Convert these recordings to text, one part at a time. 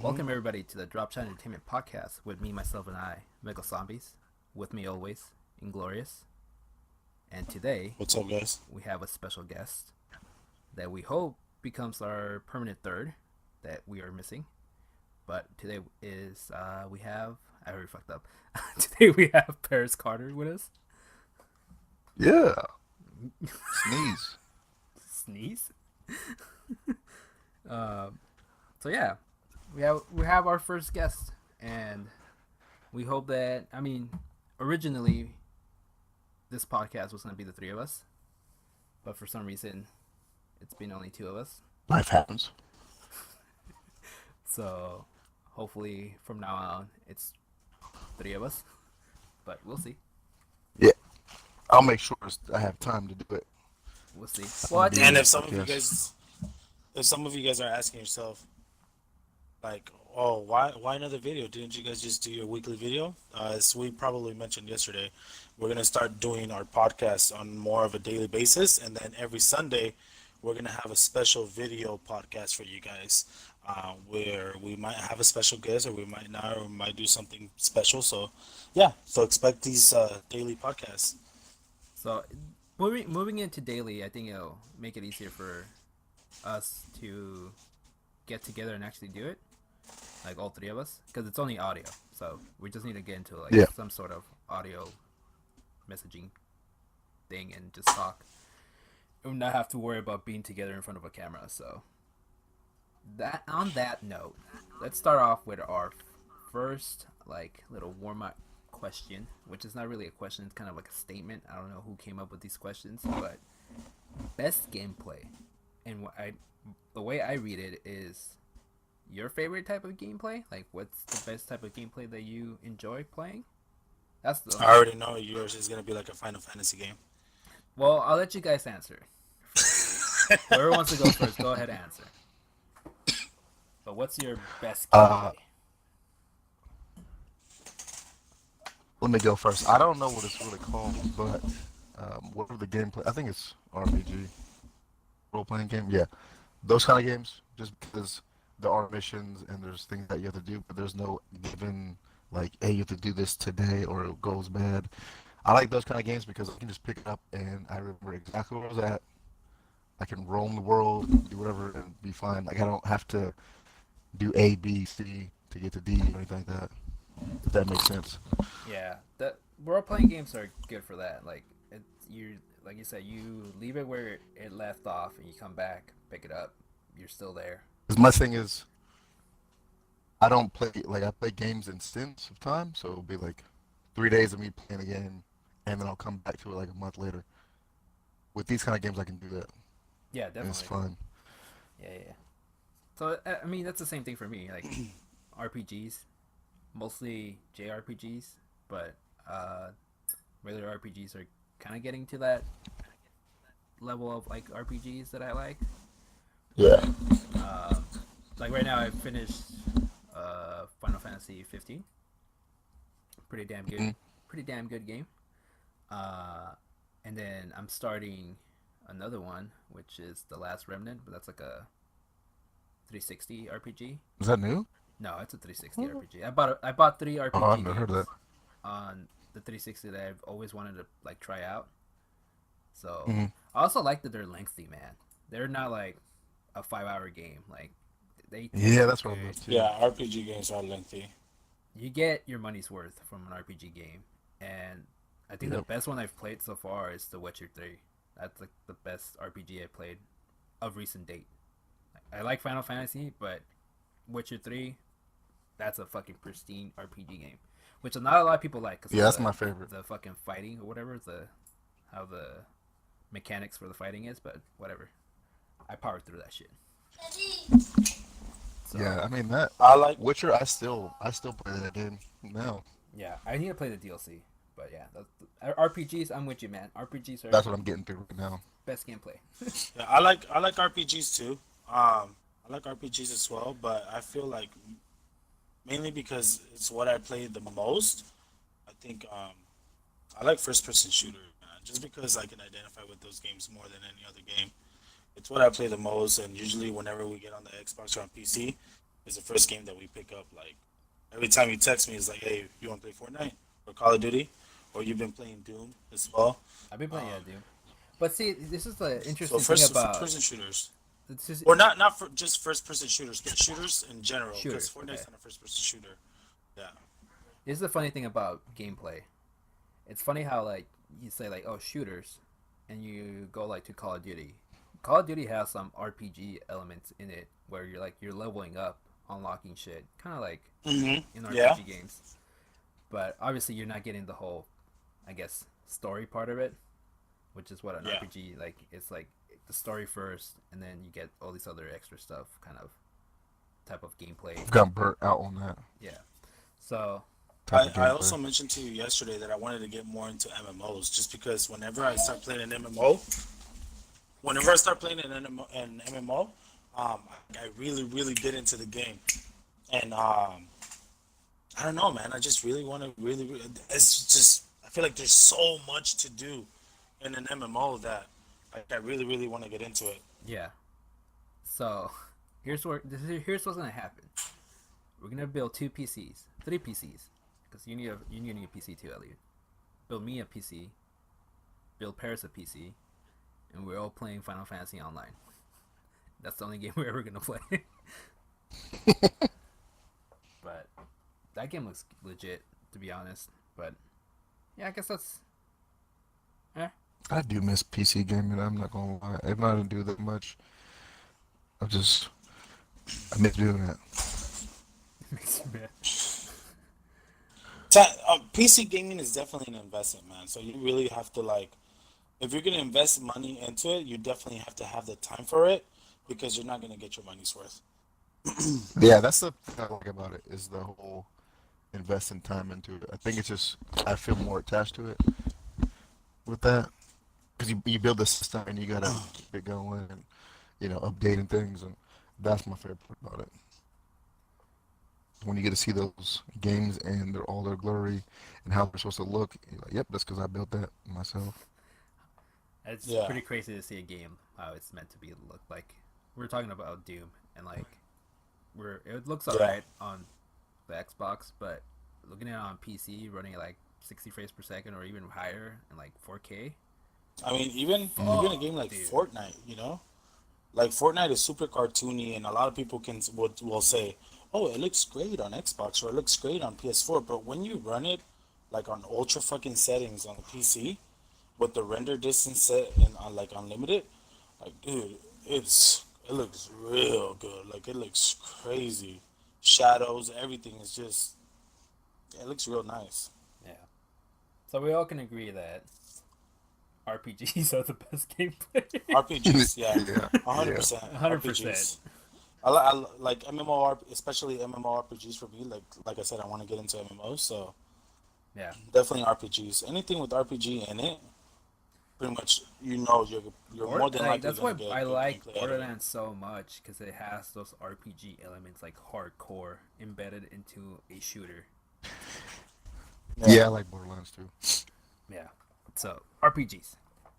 Welcome everybody to the Dropshot Entertainment Podcast with me, myself, and I, Michael Zombies. With me always, Inglorious. And today, What's up, guys? we have a special guest that we hope becomes our permanent third that we are missing. But today is, we have, I already fucked up. Today we have Paris Carter with us. Yeah, sneeze. Sneeze? Um, so yeah, we have our first guest, and we hope that originally this podcast was gonna be the three of us, but for some reason it's been only two of us. Life happens. So hopefully from now on it's three of us, but we'll see. Yeah, I'll make sure I have time to do it. We'll see. Well, I think- And if some of you guys are asking yourself, like, oh, why another video? Didn't you guys just do your weekly video? As we probably mentioned yesterday, we're gonna start doing our podcast on more of a daily basis, and then every Sunday, we're gonna have a special video podcast for you guys, where we might have a special guest, or we might not, or we might do something special. So, yeah, so expect these daily podcasts. So moving into daily, I think it'll make it easier for us to get together and actually do it, like all three of us, because it's only audio. So we just need to get into like Yeah. some sort of audio messaging thing and just talk, and not have to worry about being together in front of a camera. So that on that note, let's start off with our first like little warm up question, which is not really a question; it's kind of like a statement. I don't know who came up with these questions, but best gameplay, and the way I read it is your favorite type of gameplay. Like, what's the best type of gameplay that you enjoy playing? That's the I already know yours is gonna be like a Final Fantasy game. Well, I'll let you guys answer. Whoever wants to go first, go ahead and answer. But what's your best Uh, gameplay? Let me go first. I don't know what it's really called, but whatever the gameplay, I think it's RPG, role-playing game. Yeah, those kind of games. Just because there are missions and there's things that you have to do, but there's no given like, hey, you have to do this today or it goes bad. I like those kind of games because I can just pick it up and I remember exactly where I was at. I can roam the world, do whatever, and be fine. Like I don't have to do A, B, C to get to D or anything like that. If that makes sense. Yeah, the role playing games are good for that. Like you like you said, you leave it where it left off, and you come back, pick it up. You're still there. Because my thing is, I don't play like I play games in stints of time, so it'll be like 3 days of me playing a game, and then I'll come back to it like a month later. With these kind of games, I can do that, Yeah, and it's definitely. fun. Yeah. So that's the same thing for me. Like RPGs, mostly JRPGs, but regular RPGs are kind of getting to that level of like RPGs that I like. Yeah. Um, like right now, I finished Final Fantasy 15. Pretty damn good. Mhm. Pretty damn good game. Uh, and then I'm starting another one, which is The Last Remnant, but that's like a 360 RPG. Is that new? No, it's a 360 RPG. I bought three Oh, I've RPG never heard of games that. on the 360 that I've always wanted to like try out. So Hmm. I also like that they're lengthy, man. They're not like a 5 hour game. Like they Yeah, taste that's what I good. love too. Yeah, RPG games are lengthy. You get your money's worth from an RPG game, and I think the Yep. best one I've played so far is The Witcher 3. That's like the best RPG I played of recent date. I like Final Fantasy, but Witcher 3, that's a fucking pristine RPG game, which not a lot of people like because Yeah, of that's my favorite. the fucking fighting or whatever, the how the mechanics for the fighting is, but whatever. I powered through that shit. So Yeah, I mean that I like Witcher. I still play that game now. yeah, I need to play the DLC. But yeah, RPGs. I'm with you, man. RPGs are That's what I'm getting through right now. best gameplay. Yeah, I like RPGs too. I like RPGs as well, but I feel like mainly because it's what I play the most. I think I like first person shooter, just because I can identify with those games more than any other game. It's what I play the most, and usually whenever we get on the Xbox or on PC, It's the first game that we pick up. Like every time you text me, it's like, hey, you want to play Fortnite or Call of Duty, or you've been playing Doom as well. I've been playing, yeah, Um, Doom. But see, this is the so interesting thing first about person shooters, this is or not for just first person shooters, but shooters in general, because shooters. Okay, Fortnite's not a first person shooter. Yeah. this is the funny thing about gameplay. It's funny how like you say like oh shooters, and you go like to Call of Duty. Call of Duty has some RPG elements in it where you're leveling up, unlocking shit, kind of like in Yeah. RPG games. But obviously, you're not getting the whole, I guess, story part of it, which is what an Yeah. RPG like. It's like the story first, and then you get all these other extra stuff, kind of type of gameplay. I've gotten burnt out on that Yeah. So type I, of I gameplay. also mentioned to you yesterday that I wanted to get more into MMOs just because whenever I start playing an MMO, I really, really get into the game. And I don't know, man. I just really want to it's just, I feel like there's so much to do in an MMO that I really, really want to get into it. yeah. So here's what's gonna happen. We're gonna build 2 PCs, 3 PCs, because you need a PC too, Elliot. Build me a PC, build Paris a PC, and we're all playing Final Fantasy Online. That's the only game we're ever gonna play. But that game looks legit, to be honest. But yeah, I guess that's. Eh. I do miss PC gaming. I'm not gonna lie. Even though I don't do that much, I just I miss doing that. Makes you mad. PC gaming is definitely an investment, man. So you really have to like, if you're gonna invest money into it, you definitely have to have the time for it because you're not gonna get your money's worth. Yeah, that's the thing I like about it is the whole investing time into it. I think it's just I feel more attached to it with that because you build the system and you gotta keep it going and updating things and that's my favorite part about it. When you get to see those games and they're glory and how they're supposed to look, you're like, yep, that's because I built that myself. It's Yeah. pretty crazy to see a game how it's meant to be look like. We're talking about Doom, and like it looks Yeah. alright on the Xbox, but looking at it on PC, running at like 60 frames per second or even higher and like 4K. I mean, even a game like Dude. Fortnite, like Fortnite is super cartoony, and a lot of people will say, "Oh, it looks great on Xbox or it looks great on PS4." But when you run it like on ultra fucking settings on the PC with the render distance set and on like unlimited, like dude, it looks real good. Like it looks crazy. Shadows, everything is just it looks real nice. Yeah. So we all can agree that RPGs are the best gameplay. RPGs, yeah, Yeah, yeah. 100%. 100%. RPGs. Like especially MMORPGs for me. Like I said, I want to get into MMOs, so Yeah. definitely RPGs. Anything with RPG in it, pretty much you're more than likely That's why gonna get I good like gameplay out of it. Borderlands so much because it has those RPG elements like hardcore embedded into a shooter. Yeah, I like Borderlands too. Yeah. So RPGs.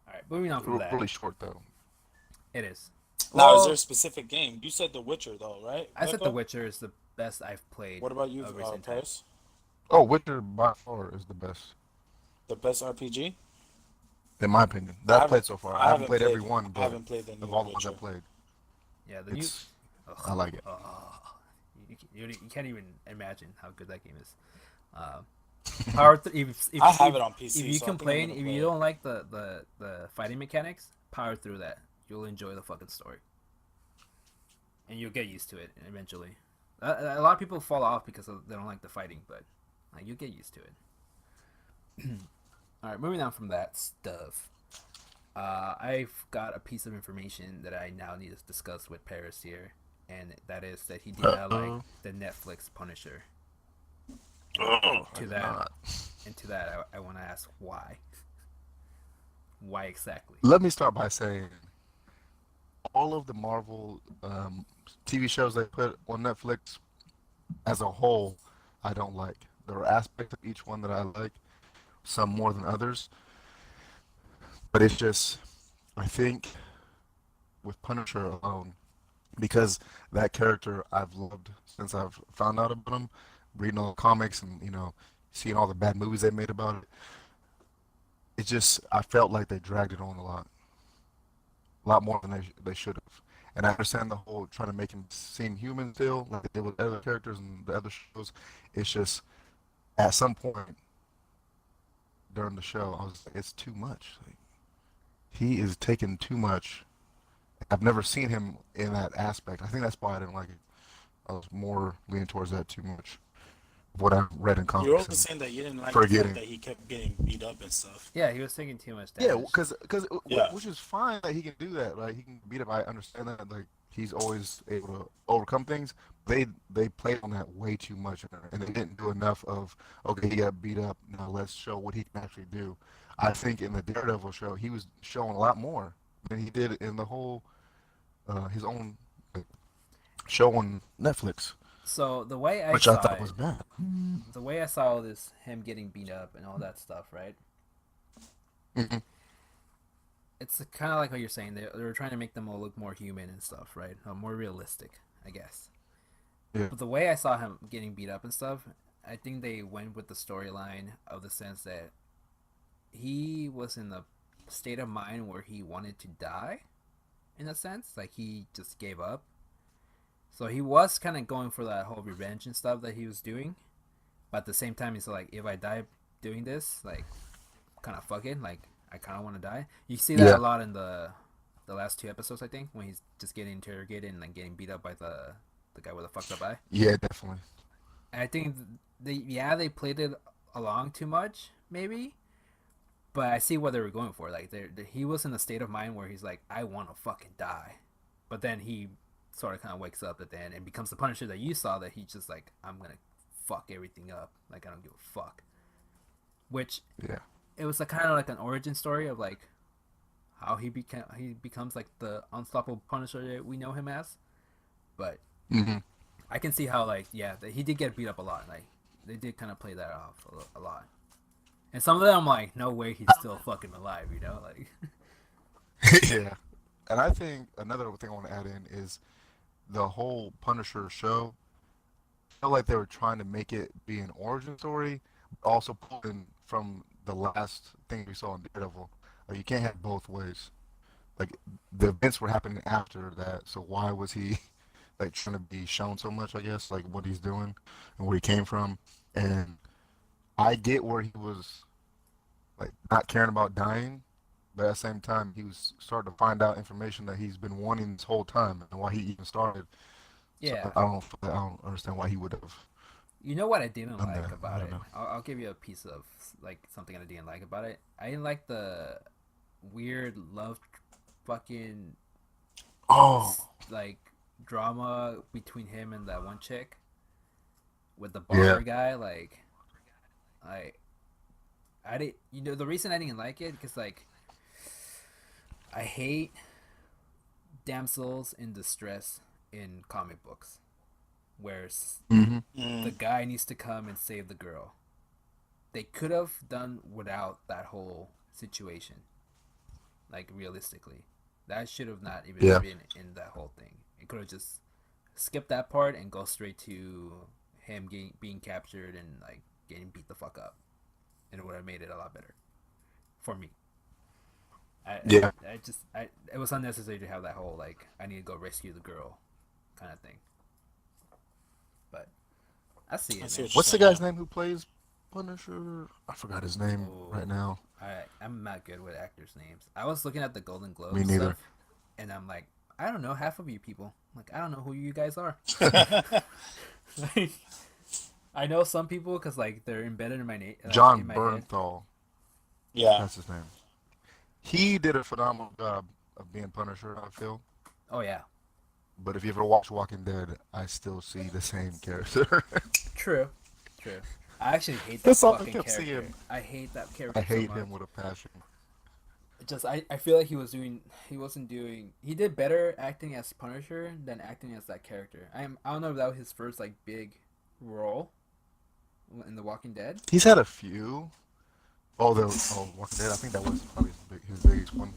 All right, moving on from that. Really short though. It is. Now, is Well, there a specific game? You said The Witcher, though, right? I said Beppo? The Witcher is the best I've played What about you, of recent times. Paris? Oh, Witcher by far is the best, The best RPG? in my opinion, I that I've haven't, played so far. I haven't played every one, I but haven't played the of new all the ones I Witcher. played, Yeah, the new. it's I like it. You can't even imagine how good that game is. Power I have it on PC. if you so I think I'm complain, gonna if play you it. don't like the fighting mechanics, power through that. You'll enjoy the fucking story, and you'll get used to it eventually. A lot of people fall off because they don't like the fighting, but like, you get used to it. All right, moving on from that stuff. I've got a piece of information that I now need to discuss with Paris here, and that is that he did not like the Netflix Punisher. Oh, To that, and to that, I want to ask why. Why exactly? Let me start by saying all of the Marvel TV shows they put on Netflix as a whole, I don't like. There are aspects of each one that I like, some more than others, but it's just, I think with Punisher alone, because that character I've loved since I've found out about him, reading all the comics and seeing all the bad movies they made about it. It just I felt like they dragged it on a lot more than they should have. And I understand the whole trying to make him seem human still, like they did with other characters and the other shows. It's just at some point during the show, I was like, it's too much. Like, he is taking too much. I've never seen him in that aspect. I think that's why I didn't like it. I was more leaning towards that too much. What I've read in You're comics also and saying that you didn't like the fact forgetting. that he kept getting beat up and stuff. Yeah, he was taking too much Yeah, damage. because Yeah. which is fine that he can do that. Like he can beat up. I understand that. Like he's always able to overcome things. They played on that way too much, and they didn't do enough of okay, he got beat up. Now let's show what he can actually do. I think in the Daredevil show, he was showing a lot more than he did in the whole his own like, show on Netflix, So the way I which I saw thought it, was bad. the way I saw this, him getting beat up and all that stuff, right? Hmm. It's kind of like what you're saying. They were trying to make them all look more human and stuff, right? More realistic, I guess. Yeah. But the way I saw him getting beat up and stuff, I think they went with the storyline of the sense that he was in a state of mind where he wanted to die, in a sense. Like he just gave up. So he was kind of going for that whole revenge and stuff that he was doing. But at the same time, he's like, if I die doing this, like, kind of fuck it. Like, I kind of want to die. You see that Yeah. a lot in the last two episodes, I think, when he's just getting interrogated and like getting beat up by the guy with a fucked up eye. Yeah, definitely. And I think they played it along too much, maybe. But I see what they were going for. Like, he was in a state of mind where he's like, I want to fucking die. But then he sort of kind of wakes up at the end and becomes the Punisher that you saw. That he's just like, I'm gonna fuck everything up. Like I don't give a fuck. Which Yeah. it was a kind of like an origin story of like how he becomes like the unstoppable Punisher that we know him as. But Hmm. I can see how like he did get beat up a lot. Like they did kind of play that off a lot. And some of them I'm like, no way he's still fucking alive. You know, like Yeah. And I think another thing I want to add in is the whole Punisher show. I felt like they were trying to make it be an origin story, but also pulling from the last thing we saw in Daredevil. Like you can't have both ways. Like the events were happening after that, so why was he like trying to be shown so much? I guess like what he's doing and where he came from. And I get where he was like not caring about dying, but at the same time he was starting to find out information that he's been wanting this whole time and why he even started. So yeah. I don't understand why he would have You know what I didn't done like that. I about don't it? know. I'll give you a piece of like something I didn't like about it. I didn't like the weird love fucking Oh, like drama between him and that one chick with the yeah. bar guy. Like I did. You know the reason I didn't like it because like I hate damsels in distress in comic books, where Hmm. the guy needs to come and save the girl. They could have done without that whole situation. Like realistically, that should have not even Yeah. been in that whole thing. It could have just skipped that part and go straight to him being captured and like getting beat the fuck up, and it would have made it a lot better for me. Yeah. It was unnecessary to have that whole like I need to go rescue the girl kind of thing. But I see I it, see man. what you're What's the saying. guy's name who plays Punisher? I forgot his name right now. I'm not good with actors' names. I was looking at the Golden Globes Me neither. stuff, and I'm like, I don't know half of you people. Like, I don't know who you guys are. Like, I know some people because like they're embedded in my name, John in my head. Bernthal. Yeah. That's his name. He did a phenomenal job of being Punisher, I feel. Oh yeah, But if you ever watch Walking Dead, I still see the same character. true. I actually hate that That's all I fucking kept character. seeing. I hate that character. I hate so much. him with a passion. Just I feel like he did better acting as Punisher than acting as that character. I don't know if that was his first like big role in The Walking Dead. He's had a few. Walking Dead. I think that was probably his biggest one.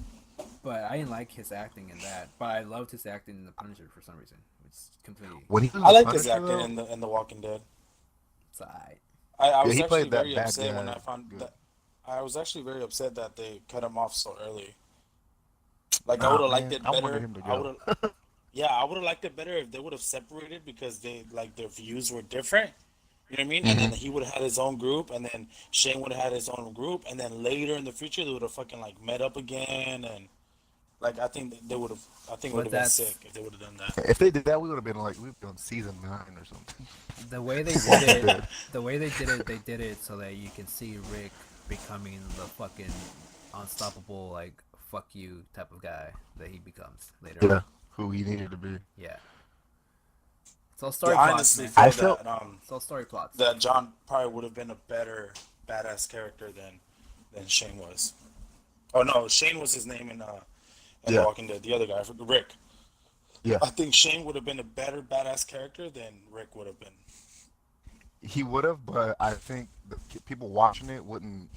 But I didn't like his acting in that. But I loved his acting in The Punisher for some reason. It's completely When he was I the like his Punisher, acting though, in the Walking Dead. side. I yeah, was he actually played that very bad upset when guy I found good. that. I was actually very upset that they cut him off so early. Like I would Ah, have liked man, it I wanted better. him to I would go. have, yeah, I would have liked it better if they would have separated because they like their views were different. You know what I mean? And then Hmm. he would have had his own group, and then Shane would have had his own group, and then later in the future they would have fucking like met up again, and like I think that they would have. I think it would But have been that's sick if they would have done that. If they did that, we would have been like we'd be on season 9 or something. the way they did Walking it. Dead. The way they did it, they did it so that you can see Rick becoming the fucking unstoppable, like fuck you type of guy that he becomes later on. Yeah, who he needed to be. Yeah. So Yeah, story I plots, honestly man. feel I felt So story plots. that John probably would have been a better badass character than Shane was. Oh no, Shane was his name in The yeah, Walking Dead. The other guy, Rick. yeah. I think Shane would have been a better badass character than Rick would have been. He would have, but I think the people watching it wouldn't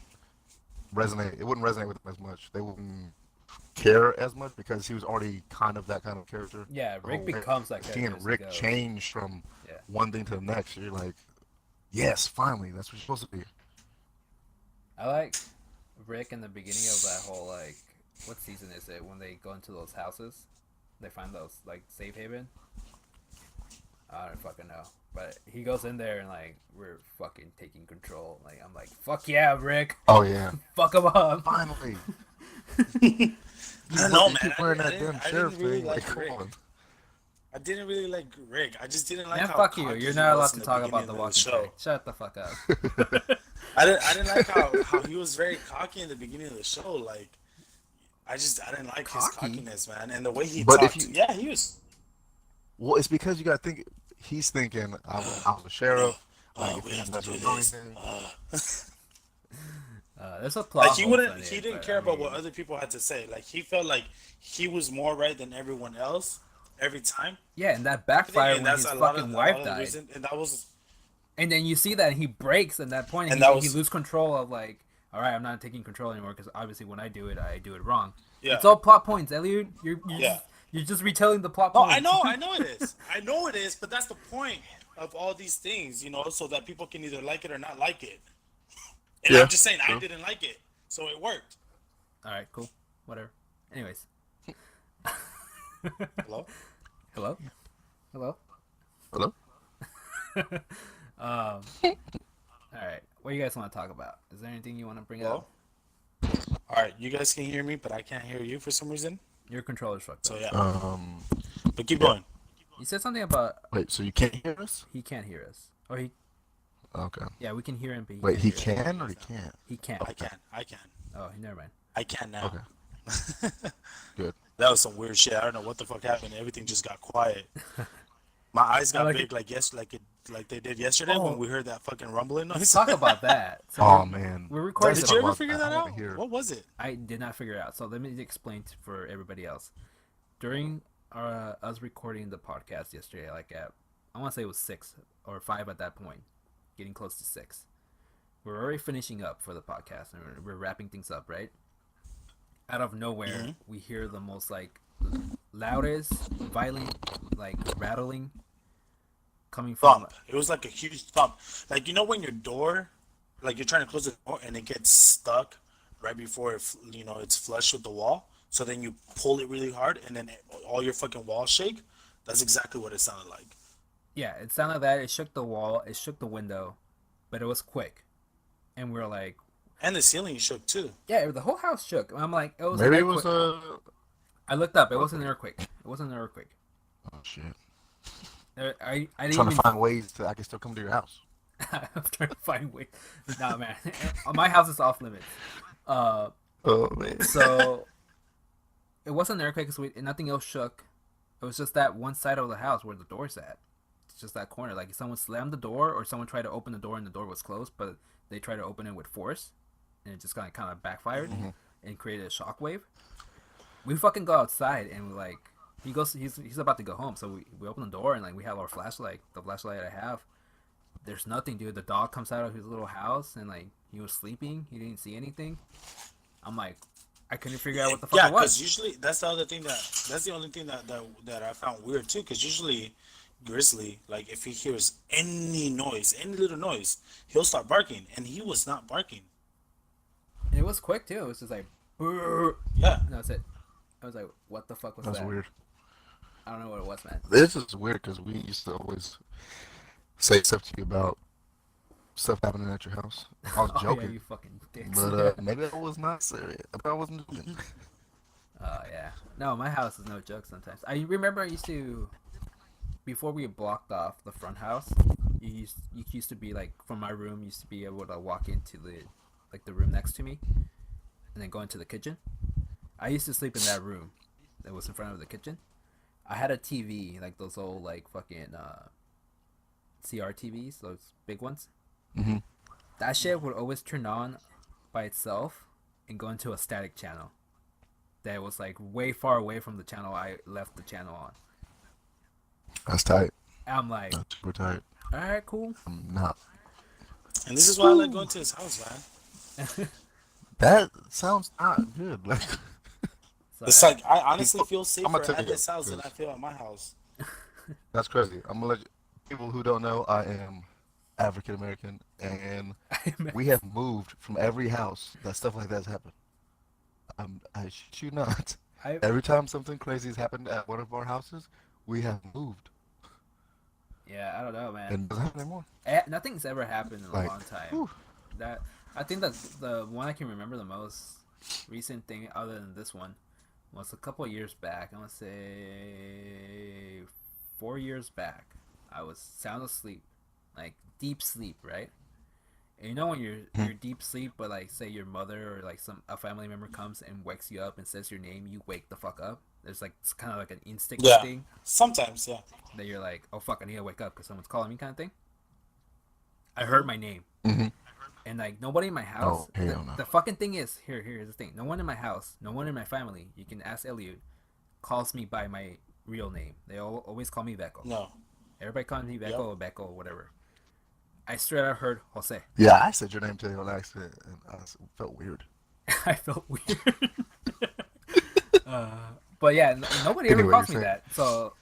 resonate. It wouldn't resonate with them as much. They wouldn't care as much because he was already kind of that kind of character. Yeah, The Rick whole way. becomes that character Seeing as he Rick goes. change from Yeah. one thing to the next, you're like, yes, finally, that's what you're supposed to be. I like Rick in the beginning of that whole like what season is it when they go into those houses? They find those like safe haven. I don't fucking know. But he goes in there and like we're fucking taking control. Like I'm like, fuck yeah, Rick. Oh yeah, Fuck him up. finally. I don't know, You man. keep wearing I that damn I sheriff didn't really thing. Like, like come Rick. on. I didn't really like Rick. I just didn't like Man, how fuck you. cocky You're he not allowed was to in the talk about beginning the of the Walking show. Dead. Shut the fuck up. I didn't like how he was very cocky in the beginning of the show. Like I didn't like his Cocky? cockiness, man, and the way he But if talked. you, Yeah, he was. well, it's because you gotta think. He's thinking, I was a sheriff. Like, if We he have to doesn't do know this. anything, There's a plot Like he holes wouldn't. in He it, didn't but care I about mean, what other people had to say. Like he felt like he was more right than everyone else every time. yeah, and that backfired And when that's his a lot fucking of wife the died. reason. And that was. And then you see that he breaks at that point, and And that he was. loses control of like, all right, I'm not taking control anymore because obviously when I do it wrong. Yeah. It's all plot points, Elliot. Yeah. You're just retelling the plot No, points. I know it is. I know it is, but that's the point of all these things, so that people can either like it or not like it. And Yeah, I'm just saying, I true. didn't like it, so it worked. All right, cool, whatever. Anyways, Hello? hello, hello. hello. All right, what do you guys want to talk about? Is there anything you want to bring Hello? up? All right, you guys can hear me, but I can't hear you for some reason. Your controller's fucked So up. yeah, Um, but keep going. You said something about wait, so you can't hear us? he can't hear us, or he. Okay. Yeah, we can hear him, but he Wait, can't he hear us. can or he can't? He can't. I can. Oh, never mind. I can now. Okay, good. That was some weird shit. I don't know what the fuck happened. Everything just got quiet. My eyes got like big like they did yesterday Oh. when we heard that fucking rumbling Let's noise. talk about that. So Oh man, we're recording. Did Let's you talk ever about figure that I out? wanna hear. What was it? I did not figure it out. So let me explain for everybody else. During us recording the podcast yesterday, like at I want to say it was 6 or 5 at that point, getting close to 6. We're already finishing up for the podcast and we're wrapping things up, right? Out of nowhere, we hear the most like loudest, violent, like rattling coming from. Thump. It was like a huge thump. Like when your door, like you're trying to close the door and it gets stuck right before it's flush with the wall. So then you pull it really hard and then all your fucking walls shake. That's exactly what it sounded like. Yeah, it sounded like that. It shook the wall, it shook the window, but it was quick, and we're like, And the ceiling shook too. yeah, the whole house shook. I'm like, it was. Maybe an it was earthquake. I looked up. It wasn't an earthquake. It wasn't an earthquake. oh shit. I didn't Trying even. to find ways I can still come to your house. I'm trying to find ways. Nah, man. My house is off limits. Oh man. So it wasn't an earthquake because nothing else shook. It was just that one side of the house where the door's at. It's just that corner. Like someone slammed the door, or someone tried to open the door and the door was closed, but they tried to open it with force, and it just kind of backfired and created a shockwave. We fucking go outside and we like he's about to go home, so we open the door and like we have our flashlight, the flashlight I have. There's nothing, dude. The dog comes out of his little house and like he was sleeping. He didn't see anything. I'm like, I couldn't figure out what the fuck Yeah, it because was. usually that's the only thing that I found weird too. Because usually, Grizzly, like if he hears any noise, any little noise, he'll start barking, and he was not barking. And it was quick too. It was just like, "Brrr," Yeah, and that's it. I was like, what the fuck was That's that? weird. I don't know what it was, man. This is weird because we used to always say stuff to you about stuff happening at your house. I was Oh yeah, joking, you fucking dicks. but maybe I was not serious. I wasn't joking. Oh yeah. No, my house is no joke sometimes. I remember I used to, before we blocked off the front house, you used to be like, from my room, used to be able to walk into the room next to me and then go into the kitchen. I used to sleep in that room that was in front of the kitchen. I had a TV, like those old like fucking CRTVs, those big ones. Hmm. That shit would always turn on by itself and go into a static channel that was like way far away from the channel I left the channel on. That's tight. I'm like, That's super tight. all right, cool. I'm not. and this is why I like going to his house, man. That sounds not good. Like, So, It's like I honestly feel I'ma safer tell at you, his house than I 'cause- feel at my house. that's crazy. I'm gonna let you, people who don't know, I am African American, and we have moved from every house that stuff like that's happened. I shit you not. I Every time something crazy has happened at one of our houses, we have moved, yeah, I don't know, man. and it doesn't happen anymore. Nothing's ever happened in a Like, long time. whew. That I think that the one I can remember the most recent thing, other than this one, was a couple of years back. I want to say 4 years back. I was sound asleep, like deep sleep, right? And you know when you're deep sleep, but like say your mother or like a family member comes and wakes you up and says your name, you wake the fuck up. There's like it's kind of like an instinct Yeah, thing sometimes, yeah. that you're like, oh fuck, I need to wake up because someone's calling me, kind of thing. I heard my name. Hmm. And like nobody in my house. Oh, hell no. The fucking thing is here's the thing. No one in my house, no one in my family. You can ask Elliot. Calls me by my real name. They always call me Beko. No. Everybody calls me Beko Yep. or Beko or whatever. I straight out heard Jose. Yeah, I said your name today on accident, and felt weird. I felt weird. But yeah, nobody ever Anyway, calls me you're saying- that. So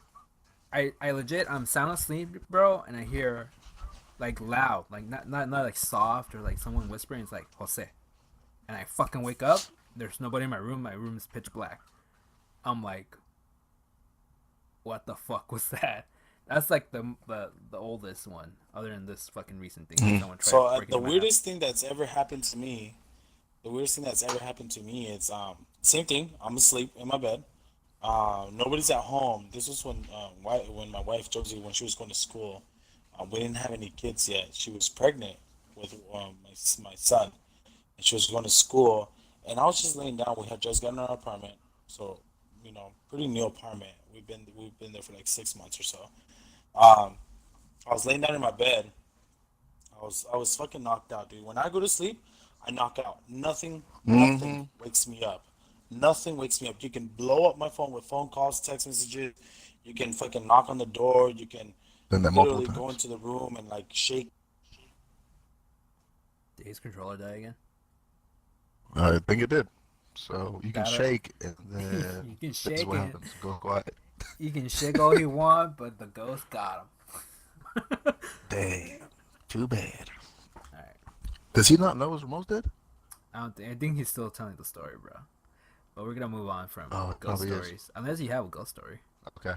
I legit, I'm sound asleep, bro, and I hear like loud, like not like soft or like someone whispering. It's like Jose, and I fucking wake up. There's nobody in my room. My room is pitch black. I'm like, what the fuck was that? That's like the oldest one, other than this fucking recent thing. Mhm. Someone tried So breaking the into my weirdest thing that's ever happened to me, is same thing. I'm asleep in my bed. Nobody's at home. This was when my wife Josie, when she was going to school, we didn't have any kids yet. She was pregnant with my son, and she was going to school. And I was just laying down. We had just gotten our apartment, so pretty new apartment. We've been there for like 6 months or so. I was laying down in my bed. I was fucking knocked out, dude. When I go to sleep, I knock out. Nothing wakes me up. Nothing wakes me up. You can blow up my phone with phone calls, text messages. You can fucking knock on the door. You can Done that multiple literally go times. into the room and like shake. Did his controller die again? I think it did. So you can Gotta- shake, and then You can this shake is what it. happens. Go quiet. You can shake all you want, but the ghost got him. Damn. Too bad. Alright. Does he not know his remote's dead? I think he's still telling the story, bro. But we're gonna move on from Oh, it ghost probably is. stories. Unless you have a ghost story. Okay.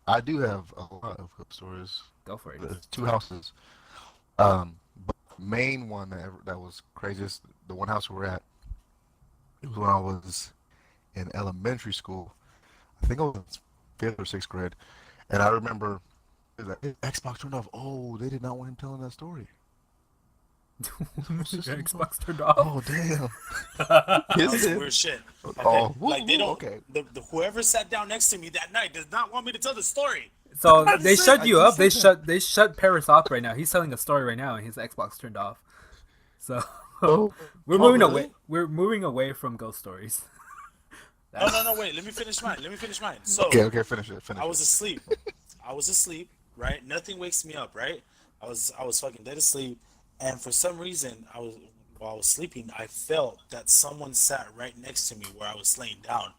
I do have a lot of ghost stories. Go for it. There's two houses. But the main one that was craziest, the one house we were at, it was when I was in elementary school. I think I was 5th or 6th grade. And I remember Xbox turned off. Oh, they did not want him telling that story. Your Xbox turned off. Oh, damn. That was Is it? weird shit. Oh, Like they don't. okay. The whoever sat down next to me that night does not want me to tell the story. So I they just shut said- you I up. just said They shut Paris off right now. He's telling a story right now, and his Xbox turned off. So Oh, we're oh, moving really? away. We're moving away from ghost stories. No, wait. Let me finish mine. So Okay, finish it. I was asleep. Right? Nothing wakes me up, right? I was fucking dead asleep, and for some reason, while I was sleeping, I felt that someone sat right next to me where I was laying down.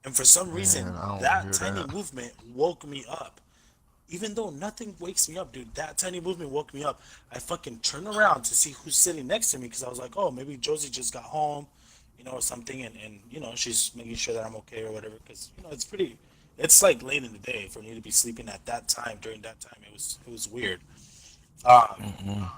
And for some reason, Man, I don't want to that hear tiny that. movement woke me up. Even though nothing wakes me up, dude, that tiny movement woke me up. I fucking turn around to see who's sitting next to me because I was like, oh, maybe Josie just got home, or something, and she's making sure that I'm okay or whatever. Because it's like late in the day for me to be sleeping at that time. During that time, it was weird. Um, Mm-mm.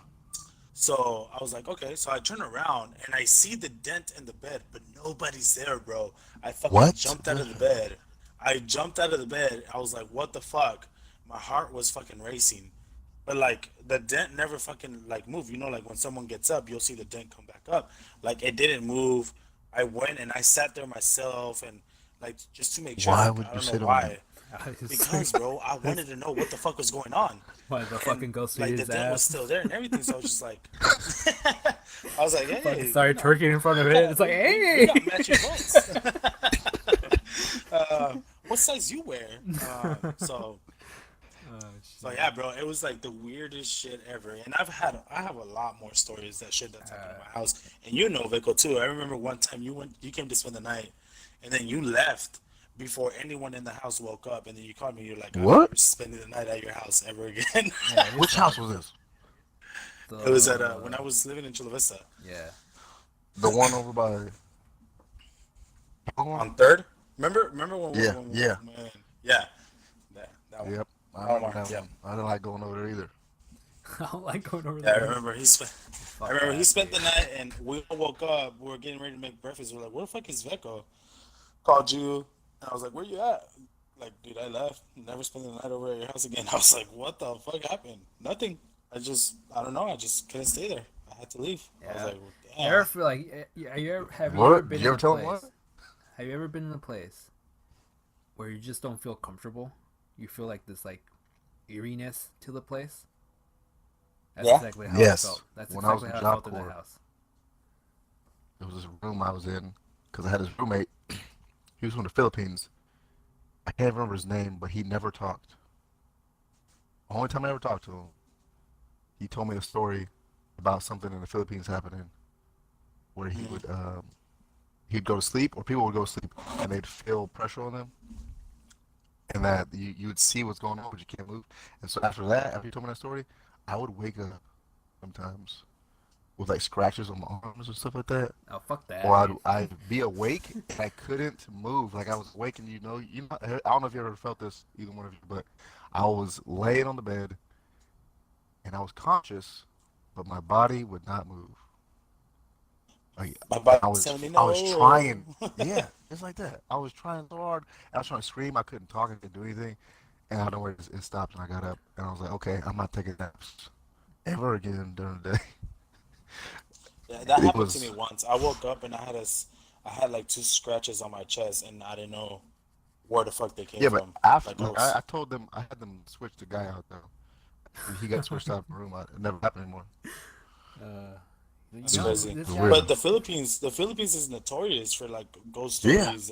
so I was like, okay. So I turn around and I see the dent in the bed, but nobody's there, bro. I fucking What? jumped out of the bed. I jumped out of the bed. I was like, what the fuck? My heart was fucking racing. But like the dent never fucking like moved. Like when someone gets up, you'll see the dent come back up. Like it didn't move. I went and I sat there myself and like just to make sure. Why Like would I you don't know sit on it? why. Because bro, I wanted to know what the fuck was going on. Why the And fucking goes through like the his dent was ass? still there and everything. So I was just like, I was like, Fucking hey, started twerking in front of it. It's like, we hey. got matching butts. What size you wear? So Oh, So shit. yeah, bro, it was like the weirdest shit ever. And I have a lot more stories that shit that's happened in my house. And Vico too. I remember one time you came to spend the night, and then you left before anyone in the house woke up, and then you called me. You're like, I'm What? never spending the night at your house ever again. Yeah, it's Which house was this? It was at when the I was living in Chula Vista yeah. The one over by. on Third. Remember Yeah, yeah, when yeah, that one. yep. I That remember one. that Yep. one. I didn't like going over there either. I don't like going over Yeah, I there. remember I Fuck remember he that, spent dude. the night, and we all woke up. We were getting ready to make breakfast. We're like, "Where the fuck is Veko?" Called you, and I was like, "Where you at?" Like, dude, I left. Never spent the night over at your house again. I was like, "What the fuck happened?" Nothing. I don't know. I just couldn't stay there. I had to leave. I was Yeah. like, well, You ever "Damn." feel like have you ever What? Did been you in ever a tell him what? place? Have you ever been in a place where you just don't feel comfortable? You feel like this like eeriness to the place? That's Yeah. exactly how I Yes. felt. That's When I was exactly in how I Job felt in the Corps, house. there was this room I was in because I had this roommate. He was from the Philippines. I can't remember his name, but he never talked. The only time I ever talked to him, he told me a story about something in the Philippines happening where Mm. he'd go to sleep or people would go to sleep and they'd feel pressure on them and that you would see what's going on but you can't move. And so after that, after he told me that story, I would wake up sometimes with like scratches on my arms and stuff like that. Oh fuck Or that, I'd, dude. I'd be awake and I couldn't move. Like I was awake and I don't know if you ever felt this, either one of you, but I was laying on the bed and I was conscious, but my body would not move. Like My body I telling was me I was no. trying, yeah, just like that. I was trying so hard. I was trying to scream. I couldn't talk. I couldn't do anything. And I don't know where it stopped. And I got up and I was like, okay, I'm not taking naps ever again during the day. Yeah, that It happened to me was once. I woke up and I had like two scratches on my chest, and I didn't know where the fuck they came yeah, but from. after Like I like was, I told them I had them switch the guy out though. He got switched out of the room. It never happened anymore. Uh, that's It was, crazy. it this was guy. weird. But the Philippines is notorious for like ghost Yeah. stories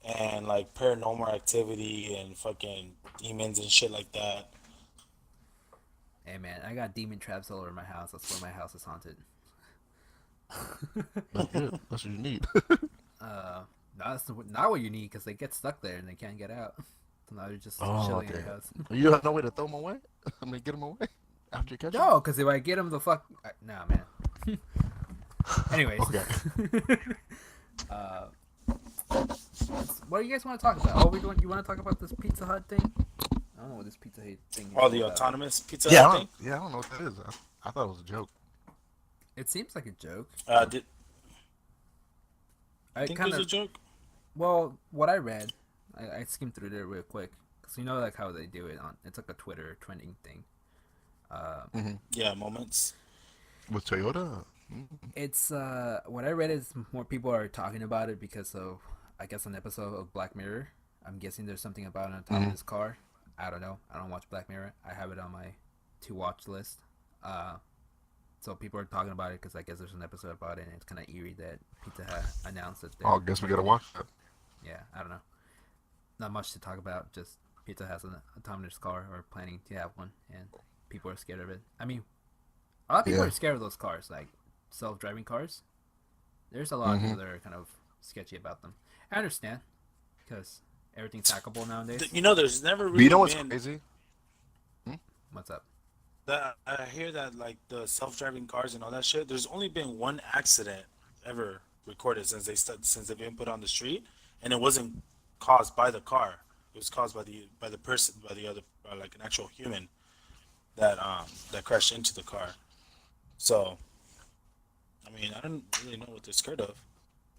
and like paranormal activity and fucking demons and shit like that. Hey man, I got demon traps all over my house. That's why my house is haunted. That's good. That's what you need. That's not what you need because they get stuck there and they can't get out. So now they're just Oh, chilling in okay. your house. You have no way to throw them away? I mean, get them away after you catch them? No, because if I get them, the fuck. Nah, man. Anyways, Okay. uh, what do you guys want to talk about? Oh, you want to talk about this Pizza Hut thing? I don't know what this Pizza Hut thing All is the about. autonomous pizza Yeah, Hut thing. I don't know what that is. I thought it was a joke. It seems like a joke. Did you I think it kind was a of joke? well, what I read, I skimmed through there real quick because you know like how they do it on. It's like a Twitter trending thing. Uh, Hmm. Yeah, moments. With Toyota? Mhm. it's what I read is more people are talking about it because of I guess an episode of Black Mirror. I'm guessing there's something about an Mhm. autonomous car. I don't know. I don't watch Black Mirror. I have it on my to watch list. Uh, so people are talking about it because I guess there's an episode about it, and it's kind of eerie that Pizza Hut announced that Oh, they're I guess we gotta making it. watch that. Yeah, I don't know. Not much to talk about. Just Pizza has an autonomous car or planning to have one, and people are scared of it. I mean, a lot of people Yeah. are scared of those cars. Like self-driving cars. There's a lot of Mm-hmm. people that are kind of sketchy about them. I understand because everything's hackable nowadays. You know, there's never But you really know what's been crazy? Hmm? What's up? that. I hear that like the self-driving cars and all that shit. There's only been one accident ever recorded since they've been put on the street, and it wasn't caused by the car. It was caused by the person, by the other, like an actual human that crashed into the car. So I mean, I don't really know what they're scared of.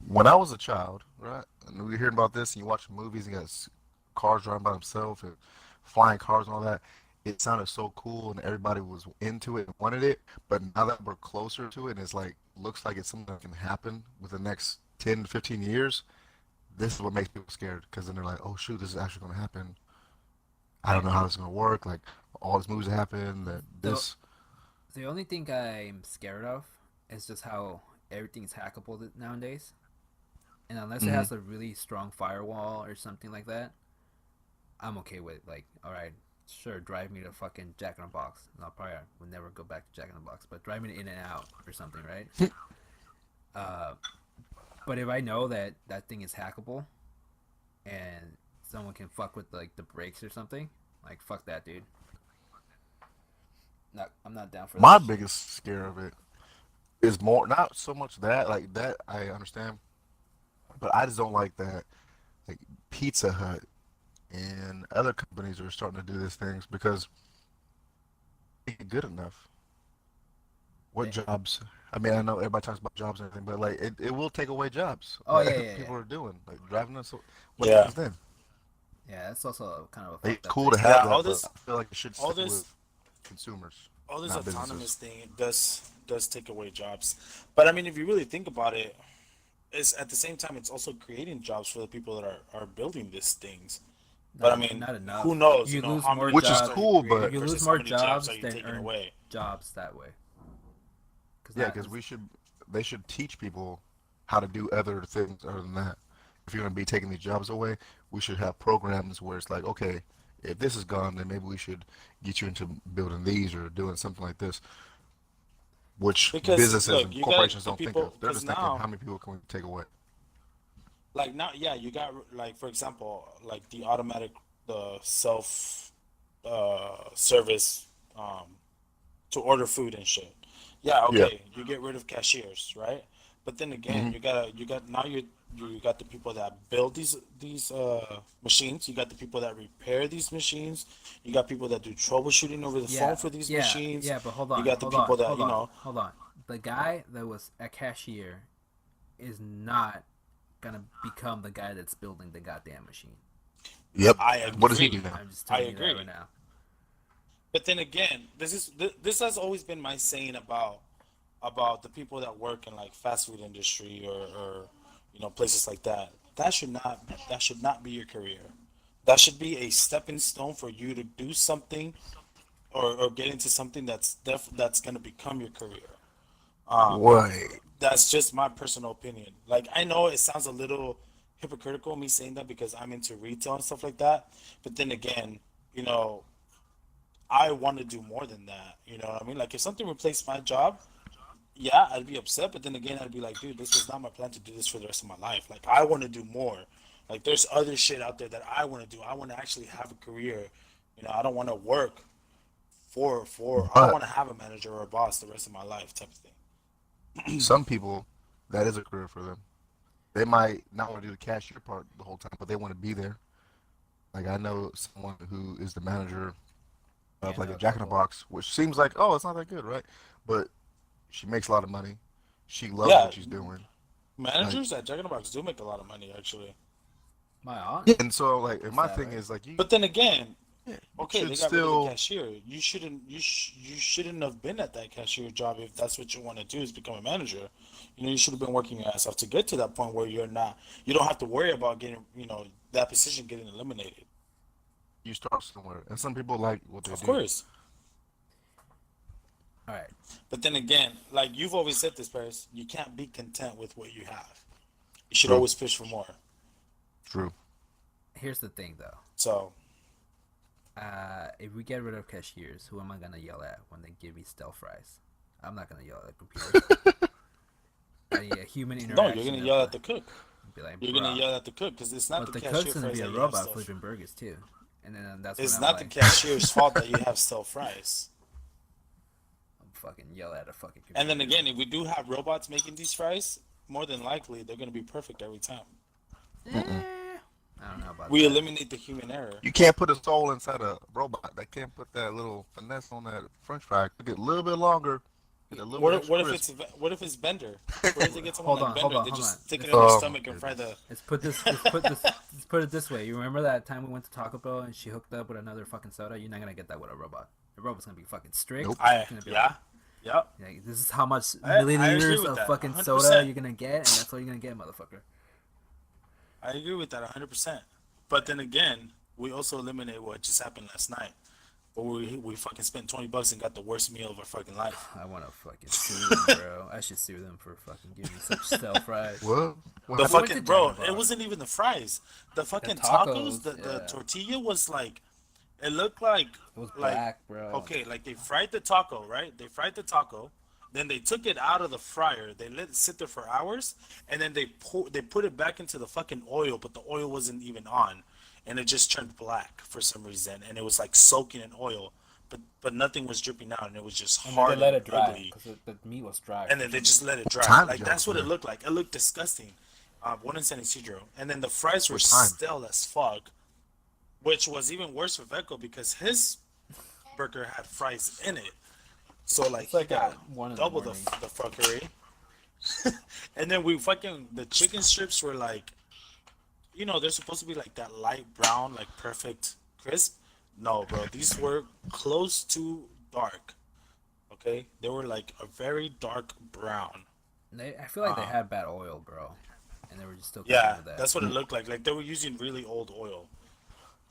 When I was a child, right, and we hearing about this, and you watch movies, and you got cars driving by themselves and flying cars and all that, it sounded so cool, and everybody was into it and wanted it. But now that we're closer to it, and it's like looks like it's something that can happen within the next 10 to 15 years. This is what makes people scared because then they're like, oh shoot, this is actually going to happen. I don't know how this is going to work. Like all these movies that happen, that The this. the only thing I'm scared of is just how everything's hackable nowadays. And unless it Mhm. has a really strong firewall or something like that, I'm okay with like, all right, sure, drive me to fucking Jack in the Box. And I'll probably will never go back to Jack in the Box, but drive me to In and Out or something, right? Uh, but if I know that that thing is hackable and someone can fuck with like the brakes or something, like fuck that, dude. I'm not down for My that shit. biggest scare of it is more not so much that like that I understand, but I just don't like that like Pizza Hut and other companies are starting to do these things because they ain't good enough. What They, jobs? I mean, I know everybody talks about jobs and everything, but like it will take away jobs oh yeah, that yeah, yeah, people are doing, like driving us. What Yeah, happens then? yeah. That's also kind of a Like, fucked it's up cool to thing. have yeah. that, but I feel like it should All stay with this, consumers, all this not businesses. autonomous thing does take away jobs. But I mean, if you really think about it, it's at the same time it's also creating jobs for the people that are building these things. But I mean, Not who enough. knows? You You know, lose how more many Which is jobs jobs. are you cool, but creating You lose versus how more many jobs jobs are you than taking earn away? jobs that way. Cause yeah, not because cause they should teach people how to do other things other than that. If you're gonna be taking these jobs away, we should have programs where it's like, okay, if this is gone, then maybe we should get you into building these or doing something like this, which Because businesses look, and you got corporations the don't think of. people. They're Because just thinking, now, how many people can we take away? like now, yeah, you got like for example, like the automatic, the self service um to order food and shit. Yeah, Yeah. okay, you get rid of cashiers, right? But then again, Hmm. you got now you got the people that build these machines. You got the people that repair these machines. You got people that do troubleshooting over the phone yeah, for these yeah, machines. yeah. But You got the people that you know. hold on. The guy that was a cashier is not gonna become the guy that's building the goddamn machine. Yep. I What does he do agree. now? I'm just I telling you that right agree. now. But then again, this has always been my saying about the people that work in like fast food industry or you know places like that. That should not be your career. That should be a stepping stone for you to do something or get into something that's gonna become your career. Um, Right. that's just my personal opinion. Like I know it sounds a little hypocritical me saying that because I'm into retail and stuff like that, but then again, you know, I want to do more than that. You know what I mean? Like if something replaced my job, yeah, I'd be upset, but then again, I'd be like, dude, this was not my plan to do this for the rest of my life. Like, I want to do more. Like, there's other shit out there that I want to do. I want to actually have a career. You know, I don't want to work I don't But want to have a manager or a boss the rest of my life type of thing. some people, that is a career for them. They might not want to do the cashier part the whole time, but they want to be there. Like I know someone who is the manager Yeah, of I like know a a Jack in the couple. Box, which seems like, oh, it's not that good, right? But she makes a lot of money. She loves Yeah, what she's doing. Like, managers at Jack in the Box do make a lot of money, actually. My aunt yeah. And so, like, and does my that, thing right? is like, But then again, you okay, should they got rid of the still, cashier. You shouldn't have been at that cashier job if that's what you want to do is become a manager. You know, you should have been working your ass off to get to that point where you don't have to worry about getting, you know, that position getting eliminated. you start somewhere. And some people like what they Of do. course. All right. But then again, like you've always said this, Paris, you can't be content with what you have. You should True. always push for more. True. Here's the thing, though. So, If we get rid of cashiers, who am I gonna yell at when they give me stealth fries? I'm not gonna yell at the computer. I need a human No, interaction. you're gonna yell at the cook. Be like, You're gonna "Bruh." yell at the cook because it's not But the the cashier cook's gonna fries be a that you have robot stale. flipping burgers too, and then that's when It's I'm not the like, cashier's fault that you have stale fries. I'm fucking yell at a fucking computer. And then again, if we do have robots making these fries, more than likely they're gonna be perfect every time. I don't know about We that. eliminate the human error. You can't put a soul inside a robot. They can't put that little finesse on that French fry. Cook it a little bit longer. Get a little bit extra crisp. What if it's Bender? What if they get someone Hold like on, Bender? hold They on. just stick it Let's- in their Oh, stomach my and fry the. Let's put it this way. You remember that time we went to Taco Bell and she hooked up with another fucking soda? You're not gonna get that with a robot. The robot's gonna be fucking strict. Nope. It's gonna be Yeah. Yep. like, this is how much I agree milliliters with of that, fucking 100%. soda you're gonna get, and that's all you're gonna get, motherfucker. I agree with that 100%. But then again, we also eliminate what just happened last night. But we fucking spent $20 and got the worst meal of our fucking life. I wanna fucking sue them, bro. I should sue them for fucking giving me such stale fries. What? The went fucking to bro, China, it bro. wasn't even the fries. The fucking tacos, tacos, the yeah. tortilla was like, it looked like It was like black, bro. okay, like they fried the taco, right? They fried the taco, then they took it out of the fryer. They let it sit there for hours, and then they put it back into the fucking oil, but the oil wasn't even on, and it just turned black for some reason, and it was like soaking in oil, but nothing was dripping out, and it was just And hard they let it and dry ugly. because the meat was dry. And then they just let it dry. time Like zone, that's what it man? looked like. It looked disgusting. One in San Isidro, and then the fries were What time? stale as fuck, which was even worse for Vecco because his burger had fries in it. So like, It's like he got at 1 in the double the morning. fuckery. And then the chicken strips were like, they're supposed to be like that light brown, like perfect crisp. No, bro, these were close to dark. Okay, they were like a very dark brown. I feel like they had bad oil, bro, and they were just still. Yeah, with that. that's what it looked like. Like they were using really old oil.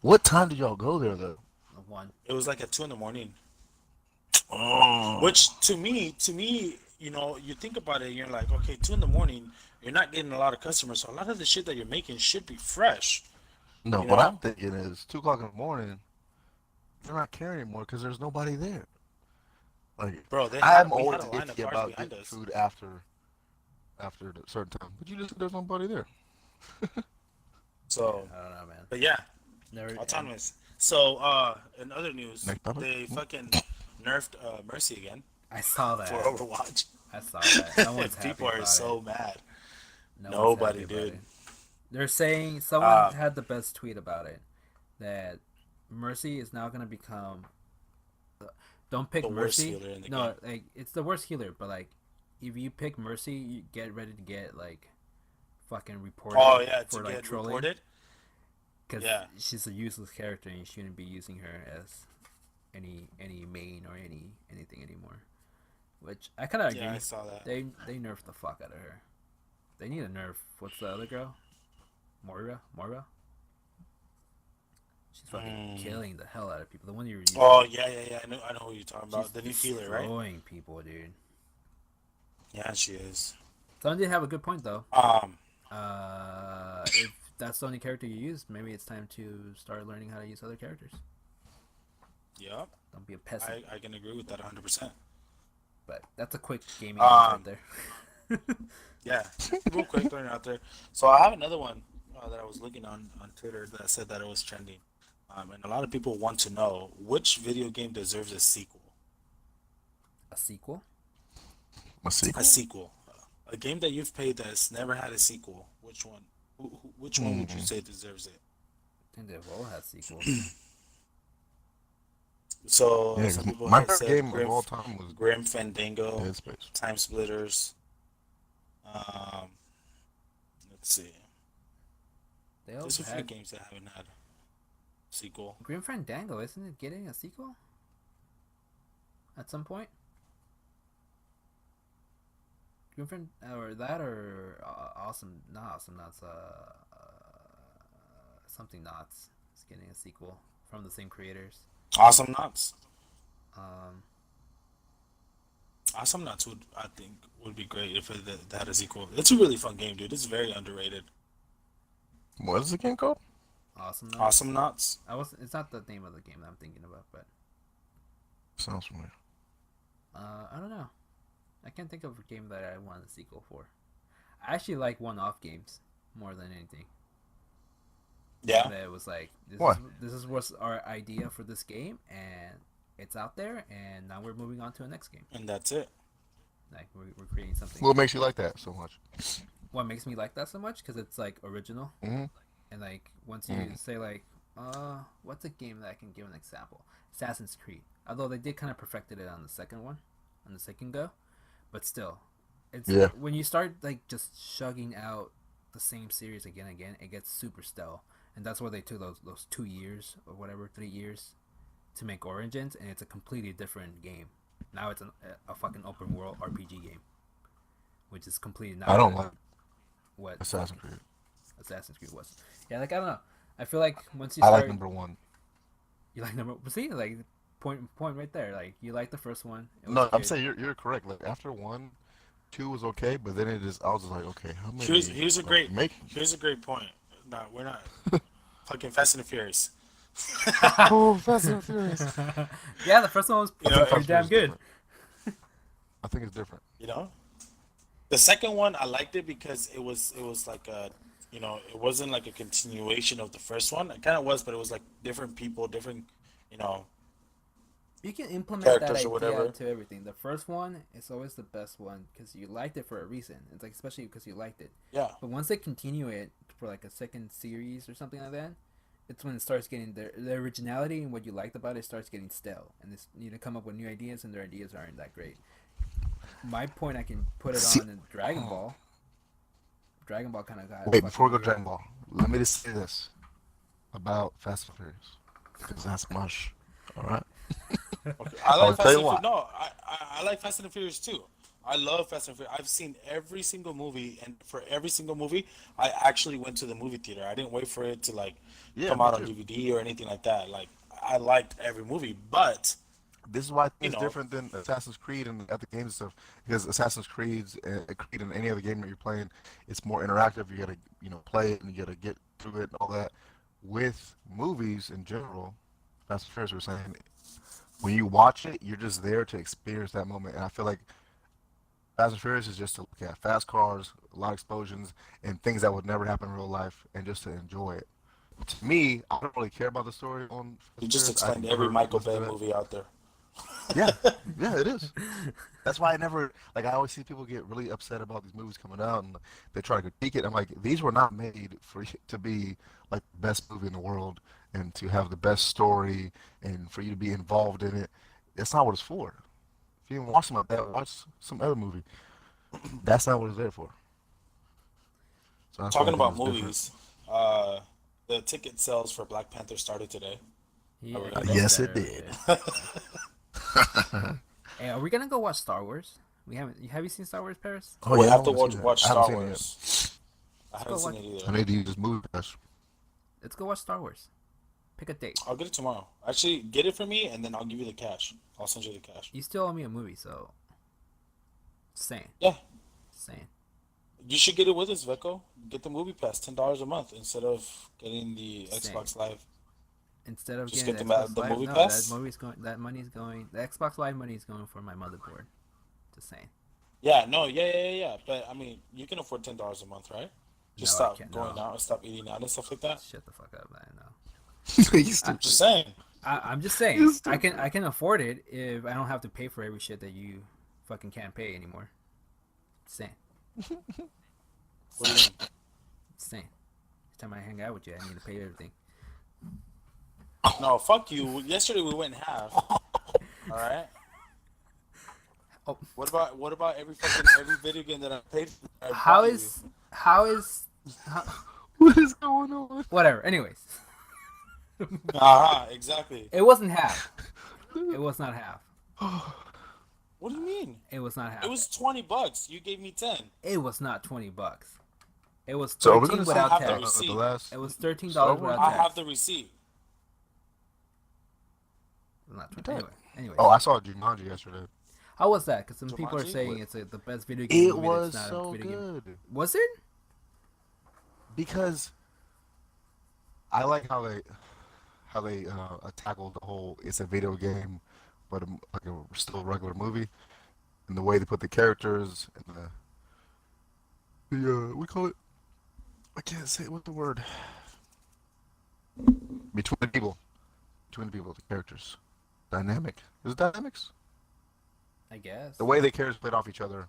What time did y'all go there though? The one. It was like at 2 a.m. Oh. Which to me, you think about it, and you're like, okay, 2 a.m. You're not getting a lot of customers, so a lot of the shit that you're making should be fresh. No, You what know? I'm thinking is 2 o'clock in the morning. They're not carrying anymore because there's nobody there. Like, Bro, we I'm had always a line of iffy cars about behind getting us. food after a certain time. But you just said there's nobody there. So, I don't know, man. but yeah, Never. autonomous. So, in other news, Next topic. they fucking nerfed Mercy again I saw that. for Overwatch. I saw that. No one's happy People are about so it. mad. No one's Nobody, happy about dude. it. They're saying someone had the best tweet about it. That Mercy is now gonna become. Don't pick The worst Mercy. healer in the No, game. like it's the worst healer, but like if you pick Mercy, you get ready to get like fucking reported. Oh yeah, for to like get trolling. reported. Because Yeah. she's a useless character and you shouldn't be using her as any main or anything anymore. Which I kind of agree. Yeah, I saw that. They nerfed the fuck out of her. They need a nerf. What's the other girl? Moira. She's fucking killing the hell out of people. The one you were using. Oh yeah. I know who you're talking about. She's The new healer, right? destroying people, dude. Yeah, she is. Someone did have a good point though. Um, If that's the only character you use, maybe it's time to start learning how to use other characters. yeah, Don't be a peasant. I can agree with that 100%. But that's a quick gaming news right there. Yeah, real quick, throwing it out there. So I have another one that I was looking on Twitter that said that it was trending, and a lot of people want to know which video game deserves a sequel. A sequel? A sequel? A sequel, a game that you've played that's never had a sequel. Which one? Which one would you say deserves it? I think they've all had sequels. So Yeah, some 'cause people my have favorite said game Grim, of all time was Grim Fandango, Dead Space. Time Splitters. Let's see. They all There's a few had games that haven't had a sequel. Grim Fandango, isn't it getting a sequel? At some point? Grim or that or Awesome Knots, something Knots is getting a sequel from the same creators. Awesome Knots. Awesome Knots I think would be great if it had a sequel. It's a really fun game, dude. It's very underrated. What is the game called? Awesome Knots. Awesome Knots. It's not the name of the game that I'm thinking about, but Sounds familiar. I don't know. I can't think of a game that I want a sequel for. I actually like one-off games more than anything. Yeah, That it was like Why? this is what's our idea for this game, and it's out there, and now we're moving on to the next game. and that's it. Like we're creating something. What makes you like that so much? What makes me like that so much? Because it's like original, Mm-hmm. and like once you say like, what's a game that I can give an example? Assassin's Creed. Although they did kind of perfected it on the second one, on the second go, but still, it's Yeah. when you start like just shugging out the same series again and again, it gets super stale, and that's why they took those 2 years or whatever, 3 years to make Origins, and it's a completely different game. Now it's a fucking open world RPG game, which is completely not I don't like what Assassin's Creed. Assassin's Creed was. Yeah, like I don't know. I feel like once you I start, like number one. you like number. See, like point right there. Like you like the first one. It was No, I'm good. saying you're correct. Like after one, two was okay, but then it is. I was just like, okay, how many? Here's a great make. here's a great point. No, we're not fucking Fast and the Furious. Oh, Fast and Furious. Yeah, the first one was You know, pretty damn good. I think it's different. You know, the second one I liked it because it was like a, it wasn't like a continuation of the first one. It kind of was, but it was like different people, different, you know, You can implement that characters idea or whatever. into everything. The first one is always the best one because you liked it for a reason. It's like especially because you liked it. Yeah. But once they continue it for like a second series or something like that, it's when it starts getting the originality and what you liked about it starts getting stale, and it's you need to come up with new ideas, and their ideas aren't that great. My point, I can put it See- on in Dragon Ball. Dragon Ball kind of got. Wait, before we go to fucking Dragon Ball, let me just say this about Fast and Furious because that's mush. All right. Okay. I I'll like tell Fast you and why. Furious. No, I like Fast and the Furious too. I love Fast and Furious. I've seen every single movie, and for every single movie, I actually went to the movie theater. I didn't wait for it to like Yeah, come me out on too. DVD or anything like that. Like I liked every movie, but This is why I think you it's know, different than Assassin's Creed and other games and stuff. Because Assassin's Creed and any other game that you're playing, it's more interactive. You gotta play it and you gotta get through it and all that. With movies in general, Fast and Furious was saying, when you watch it, you're just there to experience that moment. And I feel like Fast and Furious is just to look at fast cars, a lot of explosions, and things that would never happen in real life, and just to enjoy it. To me, I don't really care about the story on Fast you and just Furious. I explained every prefer Michael listen Bay to that. movie out there. Yeah, yeah, it is. That's why I never like. I always see people get really upset about these movies coming out, and they try to critique it. I'm like, these were not made for you to be like the best movie in the world and to have the best story and for you to be involved in it. That's not what it's for. If you didn't watch something like that, watch some other movie. That's not what it's there for. So that's why I Talking think about it's different. movies, the ticket sales for Black Panther started today. Yeah, Are we you gonna said Yes, that it earlier. did. Hey, are we gonna go watch Star Wars? We haven't. Have you seen Star Wars, Paris? Oh We yeah, I have to want to see watch that. I haven't Star seen it yet. Wars. I haven't go seen watch- it I either. need to use this movie pass. Let's go watch Star Wars. Pick a date. I'll get it tomorrow. Actually, get it for me, and then I'll give you the cash. I'll send you the cash. You still owe me a movie, so. Saying. Yeah, Saying. you should get it with us, Veko. Get the movie pass, $10 a month instead of getting the Same. Xbox Live. Instead of Just getting get the Xbox the Live, movie no, pass? that money's going. The Xbox Live money is going for my motherboard. Just saying. Yeah, no, yeah. But I mean, you can afford $10 a month, right? Just No, I stop can't, going no. out and stop eating out and stuff like that. Shut the fuck up, man. No. You stupid. Just saying. I'm just saying. I can afford it if I don't have to pay for every shit that you fucking can't pay anymore. Just saying. What do you mean? Just saying. Every time I hang out with you, I need to pay everything. No, fuck you. Yesterday we went in half. All right. Oh. What about every video game that I paid for? I How bought you? is What is going on? whatever. Anyways, Exactly. it wasn't half. It was not half. What do you mean? It was not half. It was $20. You gave me 10. It was not $20. It was So we're 13 gonna without have the tax. receipt. the last. It was $13 Star Wars? without I tax. have the receipt. Not You 20. did. Anyway. Oh, I saw Jumanji yesterday. How was that? Because some people are Jumanji? saying it's the best video game It movie was that's not so a video game. good Was it? because I like how they tackled the whole it's a video game, but like a still regular movie, and the way they put the characters and the we call it. I can't say what the word. Between the people, the characters, dynamic. Is it dynamics? I guess. The way the characters played off each other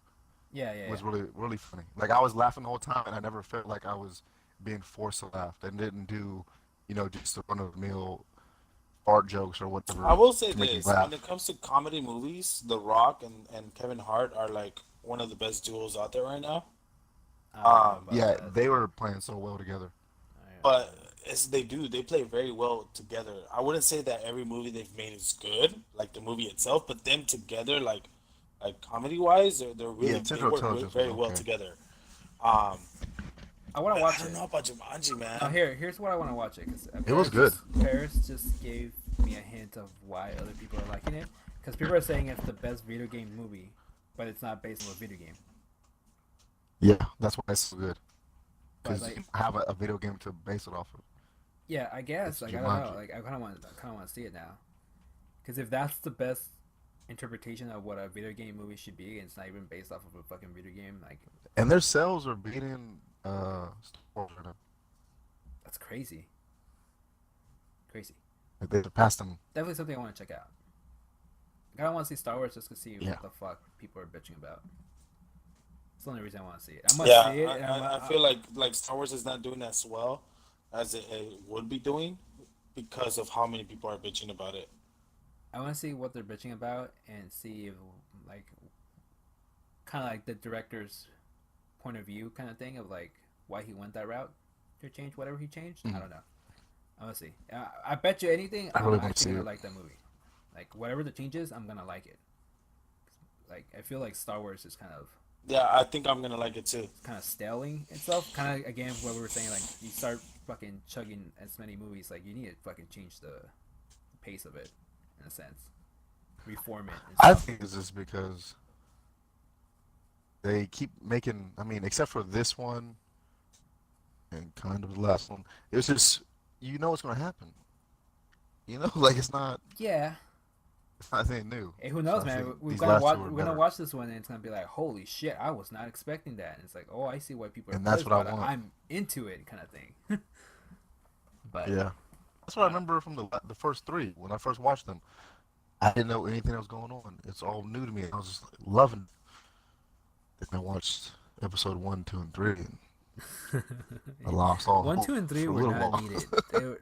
Yeah. was really, really funny. Like I was laughing the whole time, and I never felt like I was being forced to laugh. And didn't do, just the run-of-the-mill fart jokes or I whatever will say to make me this: when laugh. it comes to comedy movies, The Rock and Kevin Hart are like one of the best duos out there right now. I don't know about Yeah, that. they were playing so well together. But as they play very well together. I wouldn't say that every movie they've made is good, like the movie itself, but them together, like comedy wise, Yeah, they Central work Intelligence was very well okay. together. Um, I want to but I watch don't it. know about Jumanji, Now man. here's what I want to watch it because It was good. Paris just gave me a hint of why other people are liking it. Because people are saying it's the best video game movie, but it's not based on a video game. Yeah, that's why it's so good. But Because you have a video game to base it off of. yeah, I guess It's like I don't know. Jumanji. Like I kind of want to see it now. Because if that's the best interpretation of what a video game movie should be, and it's not even based off of a fucking video game, like And their sales are beating Star Wars right now. that's crazy. Crazy. Like they surpassed them. Definitely something I want to check out. Like, I don't want to see Star Wars just to see Yeah. what the fuck people are bitching about. It's the only reason I want to see it. I'm gonna Yeah, see it. And I feel like Star Wars is not doing as well as it would be doing because of how many people are bitching about it. I want to see what they're bitching about and see if, like, kind of like the director's point of view kind of thing of like why he went that route to change whatever he changed. I don't know. I want to see. I bet you anything, I really I'm want to see actually gonna it. like that movie. Like whatever the changes, I'm gonna like it. Like I feel like Star Wars is Yeah, I think I'm gonna like it too. kind of staling itself. Kind of again what we were saying. Like you start fucking chugging as many movies, like you need to fucking change the pace of it in a sense, reform it. And I stuff. think it's just because they keep making. I mean, except for this one and kind of the last one, it's just what's going to happen. Like Yeah. it's not anything new. Hey, who So knows, I man? think We're these gonna last watch. two are We're gonna better, watch this one, and it's gonna be like, "Holy shit! I was not expecting that." And it's like, "Oh, I see why people are and that's pissed, what I but want. I'm into it," kind of thing. But Yeah, that's what I remember from the first three when I first watched them. I didn't know anything that was going on. It's all new to me. I was just like, loving it. And I watched episode 1, 2, and 3, and I lost all 1, hope 2, and 3 for a were little not while. needed.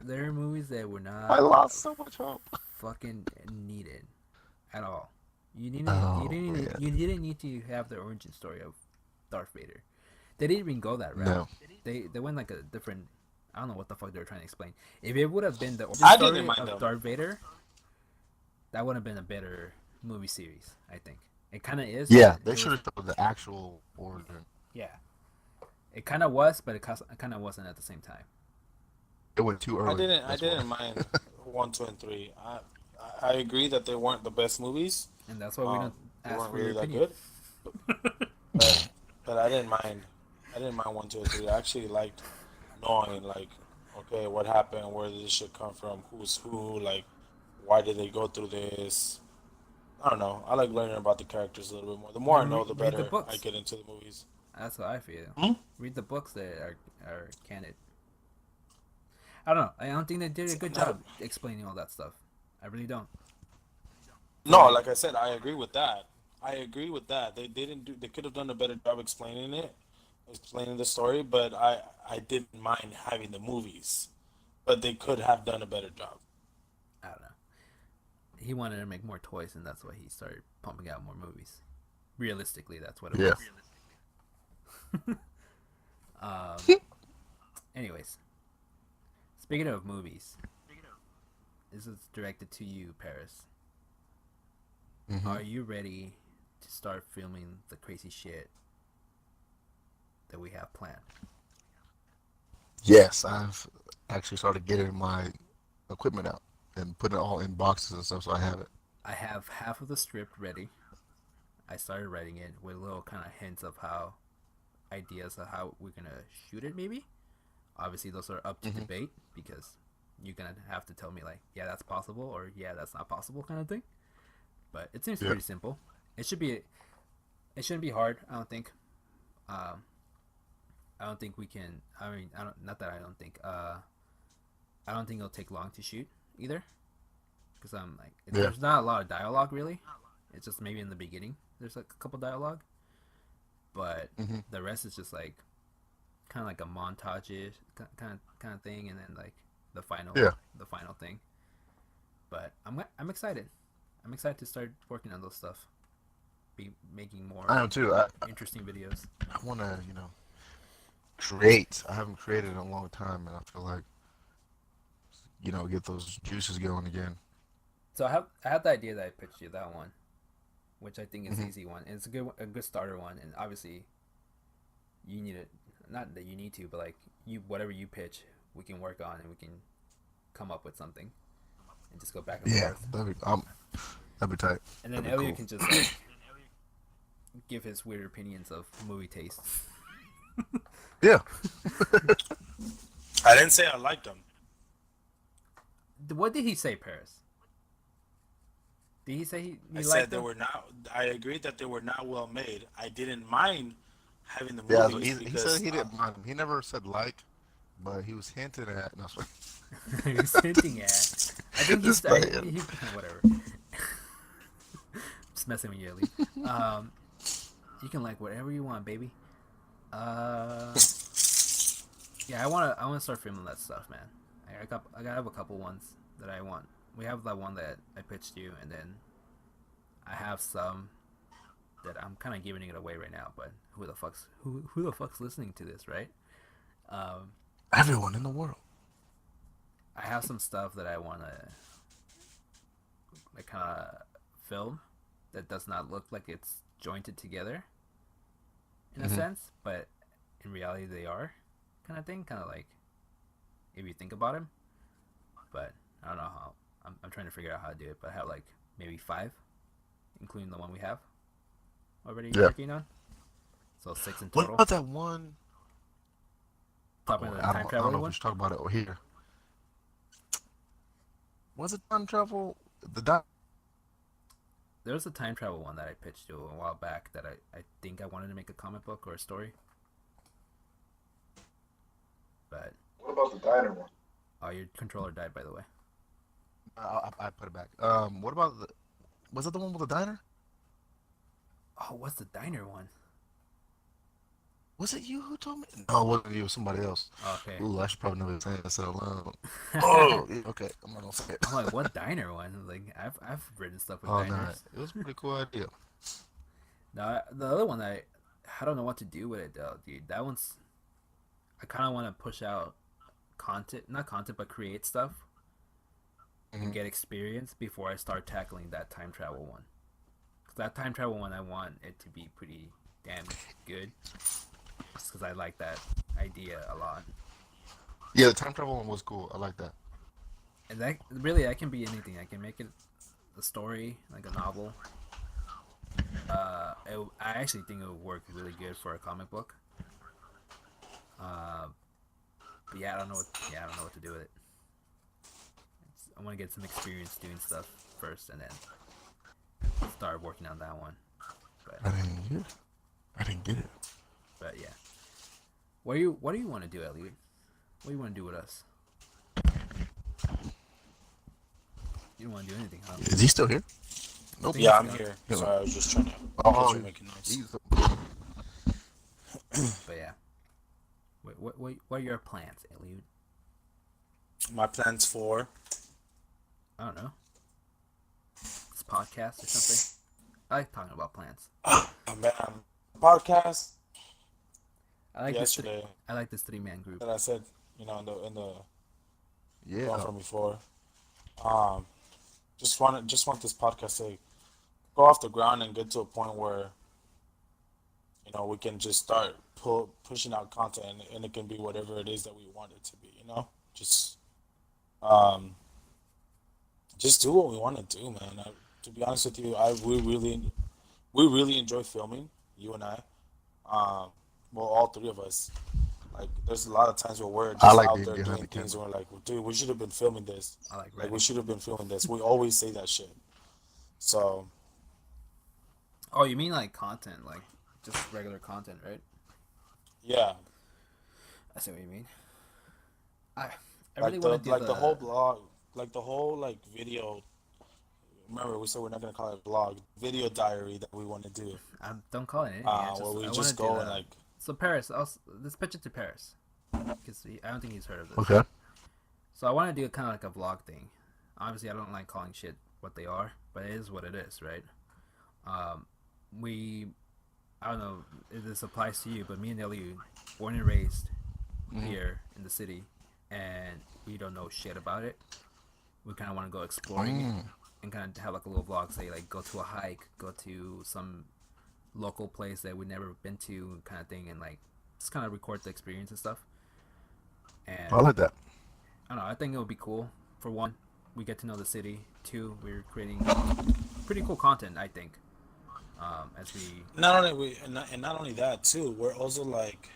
They're movies that were I not lost so much hope. fucking needed at all. Oh man, You didn't need to have the origin story of Darth Vader. They didn't even go that route. no. They went like a different. I don't know what the fuck they were trying to explain. If it would have been the origin I story didn't mind of them. Darth Vader, that would have been a better movie series. I think it kind of is. Yeah, but they it should was, have told the actual origin. yeah, it kind of was, but it kind of wasn't at the same time. It went too early. I That's why. didn't mind 1, 2, and 3. I agree that they weren't the best movies. And that's why we don't They ask weren't for your really that opinion. good. But I didn't mind. I didn't mind 1, 2, and 3. I actually liked knowing like, okay, what happened, where did this shit come from, who's who, like, why did they go through this? I don't know. I like learning about the characters a little bit more. The more I Then know, the read the better I books. get into the movies. That's how I feel. Hmm? Read the books that are canon. I don't know. I don't think they did a good job explaining all that stuff. I really don't. No, like I said, I agree with that. I agree with that. They didn't do. They could have done a better job explaining it, explaining the story. But I didn't mind having the movies, but they could have done a better job. I don't know. He wanted to make more toys, and that's why he started pumping out more movies. Realistically, that's what it Yeah. was. Anyways, speaking of movies, this is directed to you, Paris. Mhm. Are you ready to start filming the crazy shit that we have planned? Yes, I've actually started getting my equipment out and putting it all in boxes and stuff, so I have it. I have half of the script ready. I started writing it with little kind of hints of how ideas of how we're gonna shoot it. Maybe, obviously, those are up to debate because you're gonna have to tell me like, yeah, that's possible, or yeah, that's not possible, kind of thing. But it seems Yeah. pretty simple. It should be. It shouldn't be hard. I don't think. I don't think we can. I mean, I don't. Not that I don't think. I don't think it'll take long to shoot either. Because I'm like, Yeah. there's not a lot of dialogue really. It's just maybe in the beginning there's like a couple dialogue, but Mhm. the rest is just like kind of like a montage kind of thing, and then like the final Yeah. the final thing. But I'm excited. I'm excited to start working on those stuff. Be making more I am too. interesting videos. I want to, create. I haven't created in a long time, and I feel like, get those juices going again. So I have the idea that I pitched you, that one, which I think is Hmm. an easy one. And it's a good starter one, and obviously you need it. Not that you need to, but like you whatever you pitch, we can work on and we can come up with something and just go back and Yeah, forth. that'd be tight. And then That'd be Elliot cool. can just like give his weird opinions of movie taste. Yeah. I didn't say I liked them. What did he say, Paris? Did he say he I liked said they them? were not. I agreed that they were not well made. I didn't mind having the Yeah. movies He because said he didn't mind him. He never said like, but he was hinting at. No, sorry. He's hinting at. I think he's Just playing. whatever. Just messing with you, Ellie. You can like whatever you want, baby. Uh, yeah, I wanna start filming that stuff, man. I have a couple ones that I want. We have that one that I pitched you, and then I have some that I'm kind of giving it away right now. But who the fuck's listening to this, right? Um, Everyone in the world. I have some stuff that I want to like kind of film that does not look like it's jointed together in a Mhm. sense, but in reality they are kind of thing, kind of like if you think about it. But I don't know how. I'm trying to figure out how to do it, but I have like maybe 5, including the one we have already Yeah. working on. So 6 in What total. about that one? Talking Oh, about the I time don't travel know if we one. should talk about it here. Was it time travel? The dot. There was a time travel one that I pitched you a while back that I think I wanted to make a comic book or a story, but What about the diner one? oh, your controller died, by the way. I put it back. What about the? Was it the one with the diner? Oh, what's the diner one? Was it you who told me? No, it wasn't you. It was somebody else. Okay. Ooh, I should probably never say that so loud. I'm Oh, yeah, okay. I'm not gonna say it. like, what diner one? Like, I've written stuff with Oh no, diners. it was a pretty cool idea. No, the other one I don't know what to do with it though, dude. That one's I kind of want to push out content, not content, but create stuff and Mhm. get experience before I start tackling that time travel one. 'Cause that time travel one, I want it to be pretty damn good, just because I like that idea a lot. Yeah, the time travel one was cool. I like that. And that can be anything. I can make it a story, like a novel. I actually think it would work really good for a comic book. But yeah, I don't know what to do with it. I want to get some experience doing stuff first, and then start working on that one. But I didn't get it. I didn't get it. yeah, what do you want to do, Elliot? What do you want to do with us? You don't want to do anything, huh? Is he still here? Nope. Yeah, I'm Yeah. here. Yeah. Sorry, I was just trying to Oh, catch you making noise. he's But yeah, what are your plans, Elliot? My plans for I don't know. This podcast or something. I like talking about plants. man, podcast I like yesterday I like this 3-man group. that I said, in the one yeah. from before. Just want this podcast to go off the ground and get to a point where we can just start pushing out content, and it can be whatever it is that we want it to be. Just um, just do what we want to do, man. To be honest with you, we really enjoy filming. You and I, well, all 3 of us. Like, there's a lot of times where we're just I like out being there behind doing the things, and camera. we're like, dude, we should have been filming this. I like Like, writing. we should have been filming this. We always say that shit. So, Oh, you mean like content, like just regular content, right? yeah. I see what you mean. I I really Like want to do the whole the. blog, like the whole like video. Remember, we said we're not gonna call it blog, video diary that we want to do. I don't call it anything. Where we I want to just do go and the. like, So Paris. Let's pitch it to Paris because I don't think he's heard of this. Okay. So I want to do kind of like a vlog thing. Obviously, I don't like calling shit what they are, but it is what it is, right? Um, we, I don't know if this applies to you, but me and Ellie, born and raised here in the city, and we don't know shit about it. We kind of want to go exploring it and kind of have like a little vlog, say like go to a hike, go to some local place that we've never been to, kind of thing, and like just kind of record the experience and stuff. And I like that. I don't know. I think it would be cool. For one, we get to know the city. Two, we're creating pretty cool content. I think. As we. not only and not only that too, we're also like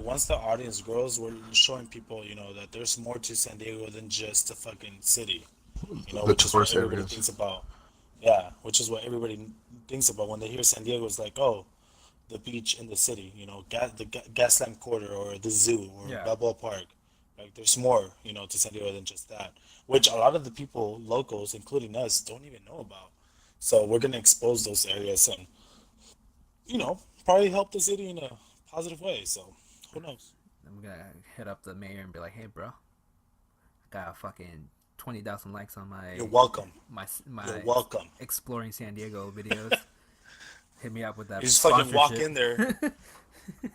once the audience grows, we're showing people, that there's more to San Diego than just a fucking city. The Which is what tourist everybody areas. thinks about. Yeah, which is what everybody thinks about when they hear San Diego. It's like, oh, the beach in the city, the Gaslamp Quarter or the zoo or Yeah. Balboa Park. Like, there's more, to San Diego than just that, which a lot of the people, locals, including us, don't even know about. So we're gonna expose those areas and, probably help the city in a positive way. So who knows? I'm gonna hit up the mayor and be like, "Hey, bro, I got fucking 20,000 likes on You're welcome. my You're welcome. exploring San Diego videos. Hit me up with that You just fucking walk sponsorship." in there.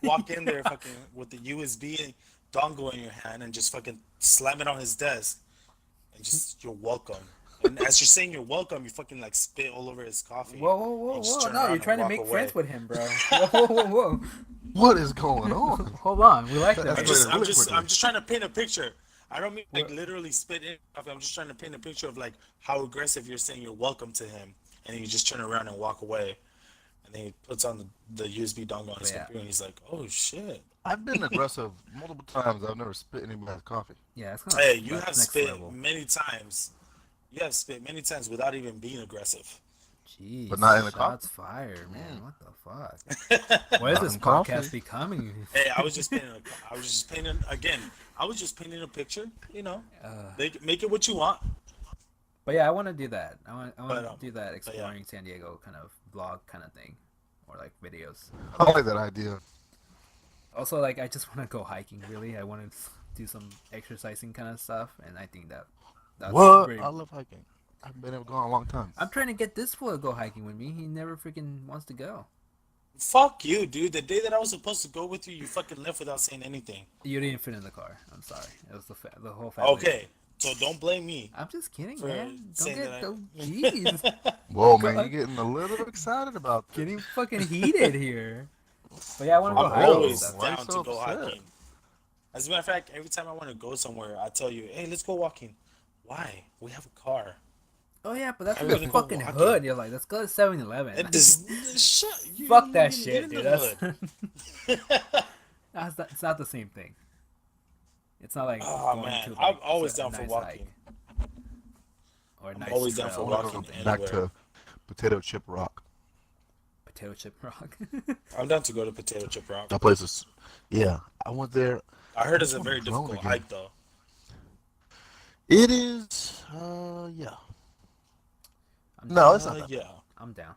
Walk in there fucking with the USB dongle in your hand and just fucking slam it on his desk and just you're welcome. And as you're saying you're welcome, you fucking like spit all over his coffee. Whoa, whoa, whoa, You just whoa! turn No, around you're and trying to walk make away. friends with him, bro. Whoa, whoa, whoa, whoa! What is going on? Hold on, we like that. That's I'm man. great. just I'm Really just quickly. I'm just trying to paint a picture. I don't mean like What? literally spit in coffee. I'm just trying to paint a picture of like how aggressive you're saying you're welcome to him and then you just turn around and walk away. And then he puts on the USB dongle on his Yeah. computer and he's like, oh shit. I've been aggressive multiple times. I've never spit anybody's coffee. Yeah, it's kind Hey, of you have next spit level. many times. You have spit many times without even being aggressive. Jeez, But not in the shots coffee. fired, man. What the fuck? What is Not this in coffee. podcast becoming? Hey, I was just painting again. I was just painting a picture. Make it what you want. But yeah, I want to do that. I want But, to do that yeah. exploring San Diego kind of vlog kind of thing, or like videos. I like that idea. Also, like I just want to go hiking. Really, I want to do some exercising kind of stuff, and I think that's What? pretty. I love hiking. I've been able to go on a long time. I'm trying to get this fool to go hiking with me. He never freaking wants to go. Fuck you, dude. The day that I was supposed to go with you, you fucking left without saying anything. You didn't fit in the car. I'm sorry. It was the whole family. Okay, so don't blame me. I'm just kidding, For man. Don't saying get that so jeez. Whoa, man, God. you're getting a little excited about this. Getting fucking heated here. But yeah, I want to go I'm hiking. always and stuff. Why you down so to go upset? hiking. As a matter of fact, every time I want to go somewhere, I tell you, hey, let's go walking. Why? We have a car. Oh yeah, but that's I'm in the gonna go fucking walking. hood. You're like, let's go to 7-Eleven. It just, shut. You Fuck don't that even shit, live dude. in the That's hood. it's not the same thing. It's not like Oh going man, to I'm like always a down for nice walking. hike or a nice always down trail for or walking something. Back anywhere. to Potato Chip Rock. Potato chip rock. I'm down to go to Potato Chip Rock. That place is, yeah. I went there. I heard it's a Which very one's wrong difficult again? hike though. It is. Yeah. I'm No, down. it's not that. Yeah. I'm down.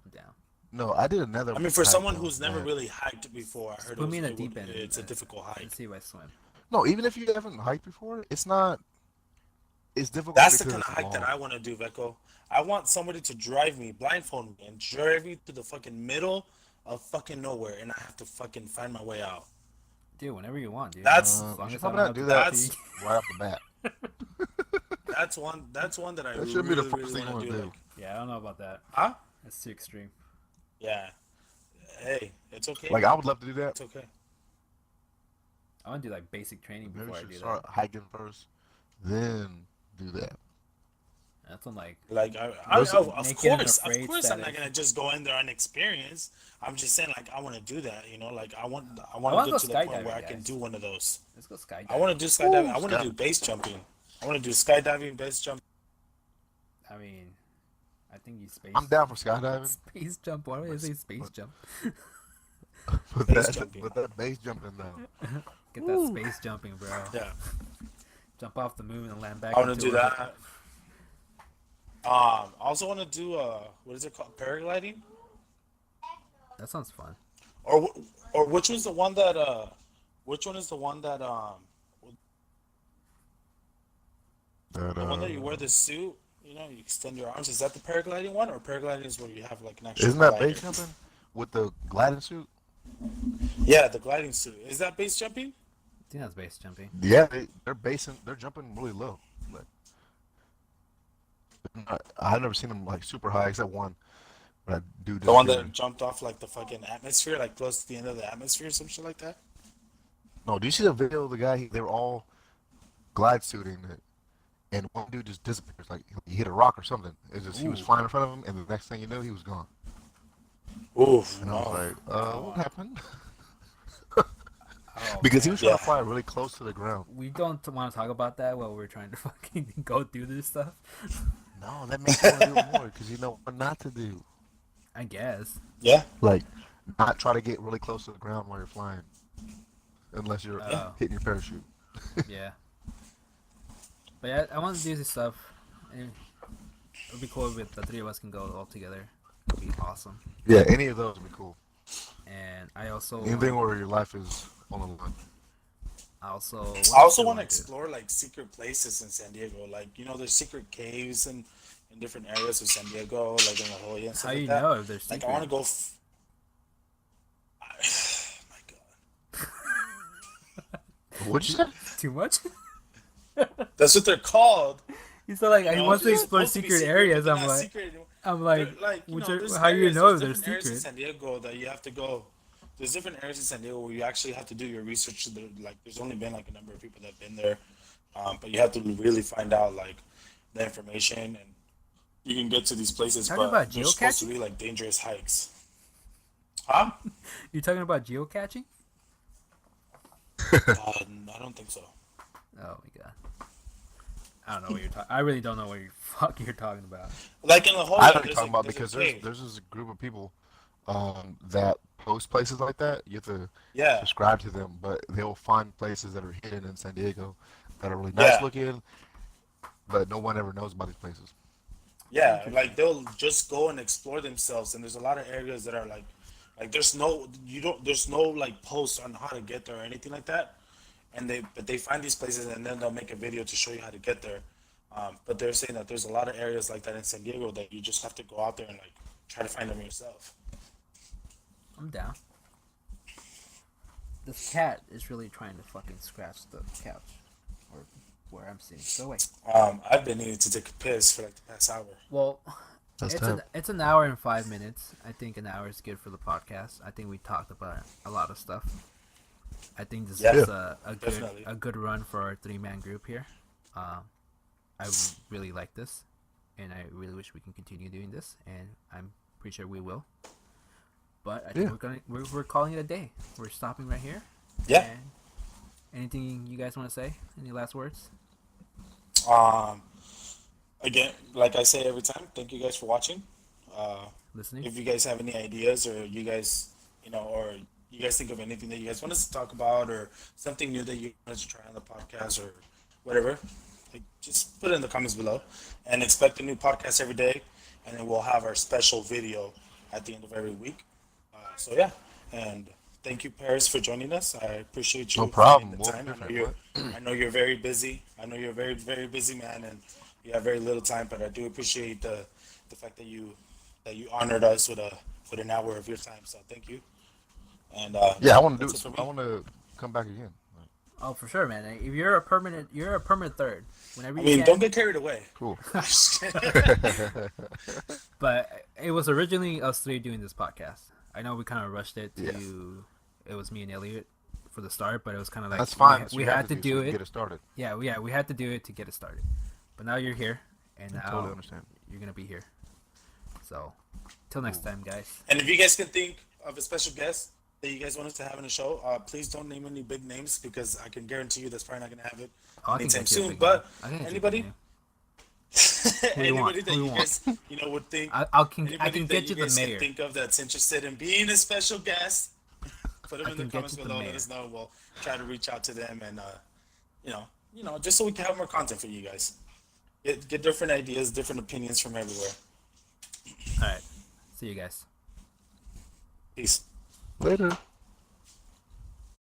I'm down. No, I did another. I mean, for hike someone that who's was never bad. really hiked before, I heard Put me in the deep end. it's a difficult hike. Let's see if I swim. No, even if you haven't hiked before, it's not. It's difficult. That's the because kind of it's hike that long. I want to do, Veko. I want somebody to drive me, blindfold me, and drive me to the fucking middle of fucking nowhere, and I have to fucking find my way out. Dude, whenever you want, dude. That's- as You long should as I probably don't not do have that to That's- pee. right off the bat. That's one. That's one that I That shouldn't be the really, first really thing you want to wanna do. do. Like, Yeah, I don't know about that. huh? That's too extreme. Yeah. Hey, it's okay. Like I would love to do that. It's okay. I want to do like basic training Maybe before I you do should that. start hiking first, then do that. That's when like Like Those- of Naked and course, afraid I'm not status. gonna just go in there unexperienced. I'm just saying, like, I want to do that. Like I want wanna to go get to the point skydiving, where I can guys. do one of those. let's go skydiving. I want to do skydiving. Ooh, I want to do skydiving. base jumping. I want to do skydiving, base jumping. I mean, I think you space. I'm down for skydiving. Space jump. Why do I say space jump? Put Base that, jumping. put that base jumping down. Get that space jumping, bro. Yeah, Jump off the moon and land back I want to into do Earth. that. I also want to do what is it called? Paragliding? That sounds fun. Or which was the one that which one is the one that That, the one that you wear the suit? You know, you extend your arms. Is that the paragliding one, or paragliding is where you have like an actual isn't that glider? base jumping with the gliding suit? Yeah, the gliding suit. Is that base jumping? I think that's base jumping. Yeah, they're jumping really low. But I've never seen them like super high except one. But I do The one disappear. that jumped off like the fucking atmosphere, like close to the end of the atmosphere, or some shit like that. No, do you see the video of the guy? They were all glide suiting it, and one dude just disappears. Like he hit a rock or something. It's just he was Ooh. flying in front of him, and the next thing you know, he was gone. Oof, And I was like, what happened? Oh, Because he man. was trying Yeah. to fly really close to the ground. We don't want to talk about that while we're trying to fucking go through this stuff. No, that makes you want to do it more because you know what not to do. I guess. Yeah. Like, not try to get really close to the ground while you're flying, unless you're Oh. hitting your parachute. Yeah. But yeah, I want to do this stuff. And it would be cool if the three of us can go all together. It would be awesome. Yeah, any of those would be cool. And I also Anything where your life is on the line. I also Want to explore like secret places in San Diego. Like, you know, there's secret caves and in different areas of San Diego, like in La Jolla and stuff How like you that. know if there's Like, secret? I want to go. My God. What'd you say? Too much? That's what they're called. He's so like he You know, wants to they're explore supposed to be secret secret, areas. but I'm they're not like, secret anymore. I'm like, They're like, which there's how do you areas- know if there's they're different areas in secret? San Diego that you have to go. There's different areas in San Diego where you actually have to do your research. Like, there's only been like a number of people that have been there, but you have to really find out like the information, and you can get to these places. Talking But about they're supposed to geocaching? be like dangerous hikes. Huh? You talking about geocaching? I don't think so. Oh my god. I don't know what you're talking. I really don't know what you're talking about. Like in the whole. I know what you're talking about because there's this group of people that post places like that. You have to yeah. subscribe to them, but they'll find places that are hidden in San Diego that are really nice Yeah. looking, but no one ever knows about these places. Yeah, like they'll just go and explore themselves, and there's a lot of areas that are like there's no like posts on how to get there or anything like that, and they find these places and then they'll make a video to show you how to get there, but they're saying that there's a lot of areas like that in San Diego that you just have to go out there and like try to find them yourself. I'm down. This cat is really trying to fucking scratch the couch, or where I'm sitting. Go away. I've been needing to take a piss for like the past hour. Well, That's it's an hour and 5 minutes. I think an hour is good for the podcast. I think we talked about a lot of stuff. I think this Yeah. is Definitely. a good run for our 3-man group here. I really like this, and I really wish we can continue doing this, and I'm pretty sure we will. But I think we're calling it a day. We're stopping right here. Yeah. And anything you guys want to say? Any last words? Again, like I say every time, thank you guys for watching. Listening? If you guys have any ideas, or you guys, or you guys think of anything that you guys want us to talk about, or something new that you want us to try on the podcast, or whatever, like, just put it in the comments below, and expect a new podcast every day, and then we'll have our special video at the end of every week. So yeah, and thank you, Paris, for joining us. I appreciate you. No problem. finding the Well, time. I know you're very busy. I know you're a very, very busy man, and you have very little time. But I do appreciate the fact that you honored us with an hour of your time. So thank you. And Yeah, I want to that's do it it. for I me. want to come back again. Oh, for sure, man. If you're a permanent third. Whenever I you mean, can. don't get carried away. Cool. But it was originally us three doing this podcast. I know we kind of rushed it to. Yeah. It was me and Elliot for the start, but it was kind of like That's fine. We had to do so we can it. Get it started. Yeah, we had to do it to get it started. But now you're here, and I now totally understand. you're gonna be here. So, till next time, guys. And if you guys can think of a special guest that you guys want us to have in the show, please don't name any big names, because I can guarantee you that's probably not going to have it Oh, I can anytime get you a soon. big But name. I can get you a big anybody, name. you want? anybody that Who you you want? guys would think, I can anybody get that you the guys mayor. can think of that's interested in being a special guest, Put them I in the can get comments to the below. Let mayor. us know. We'll try to reach out to them and just so we can have more content for you guys. Get different ideas, different opinions from everywhere. All right. See you guys. Peace. Later.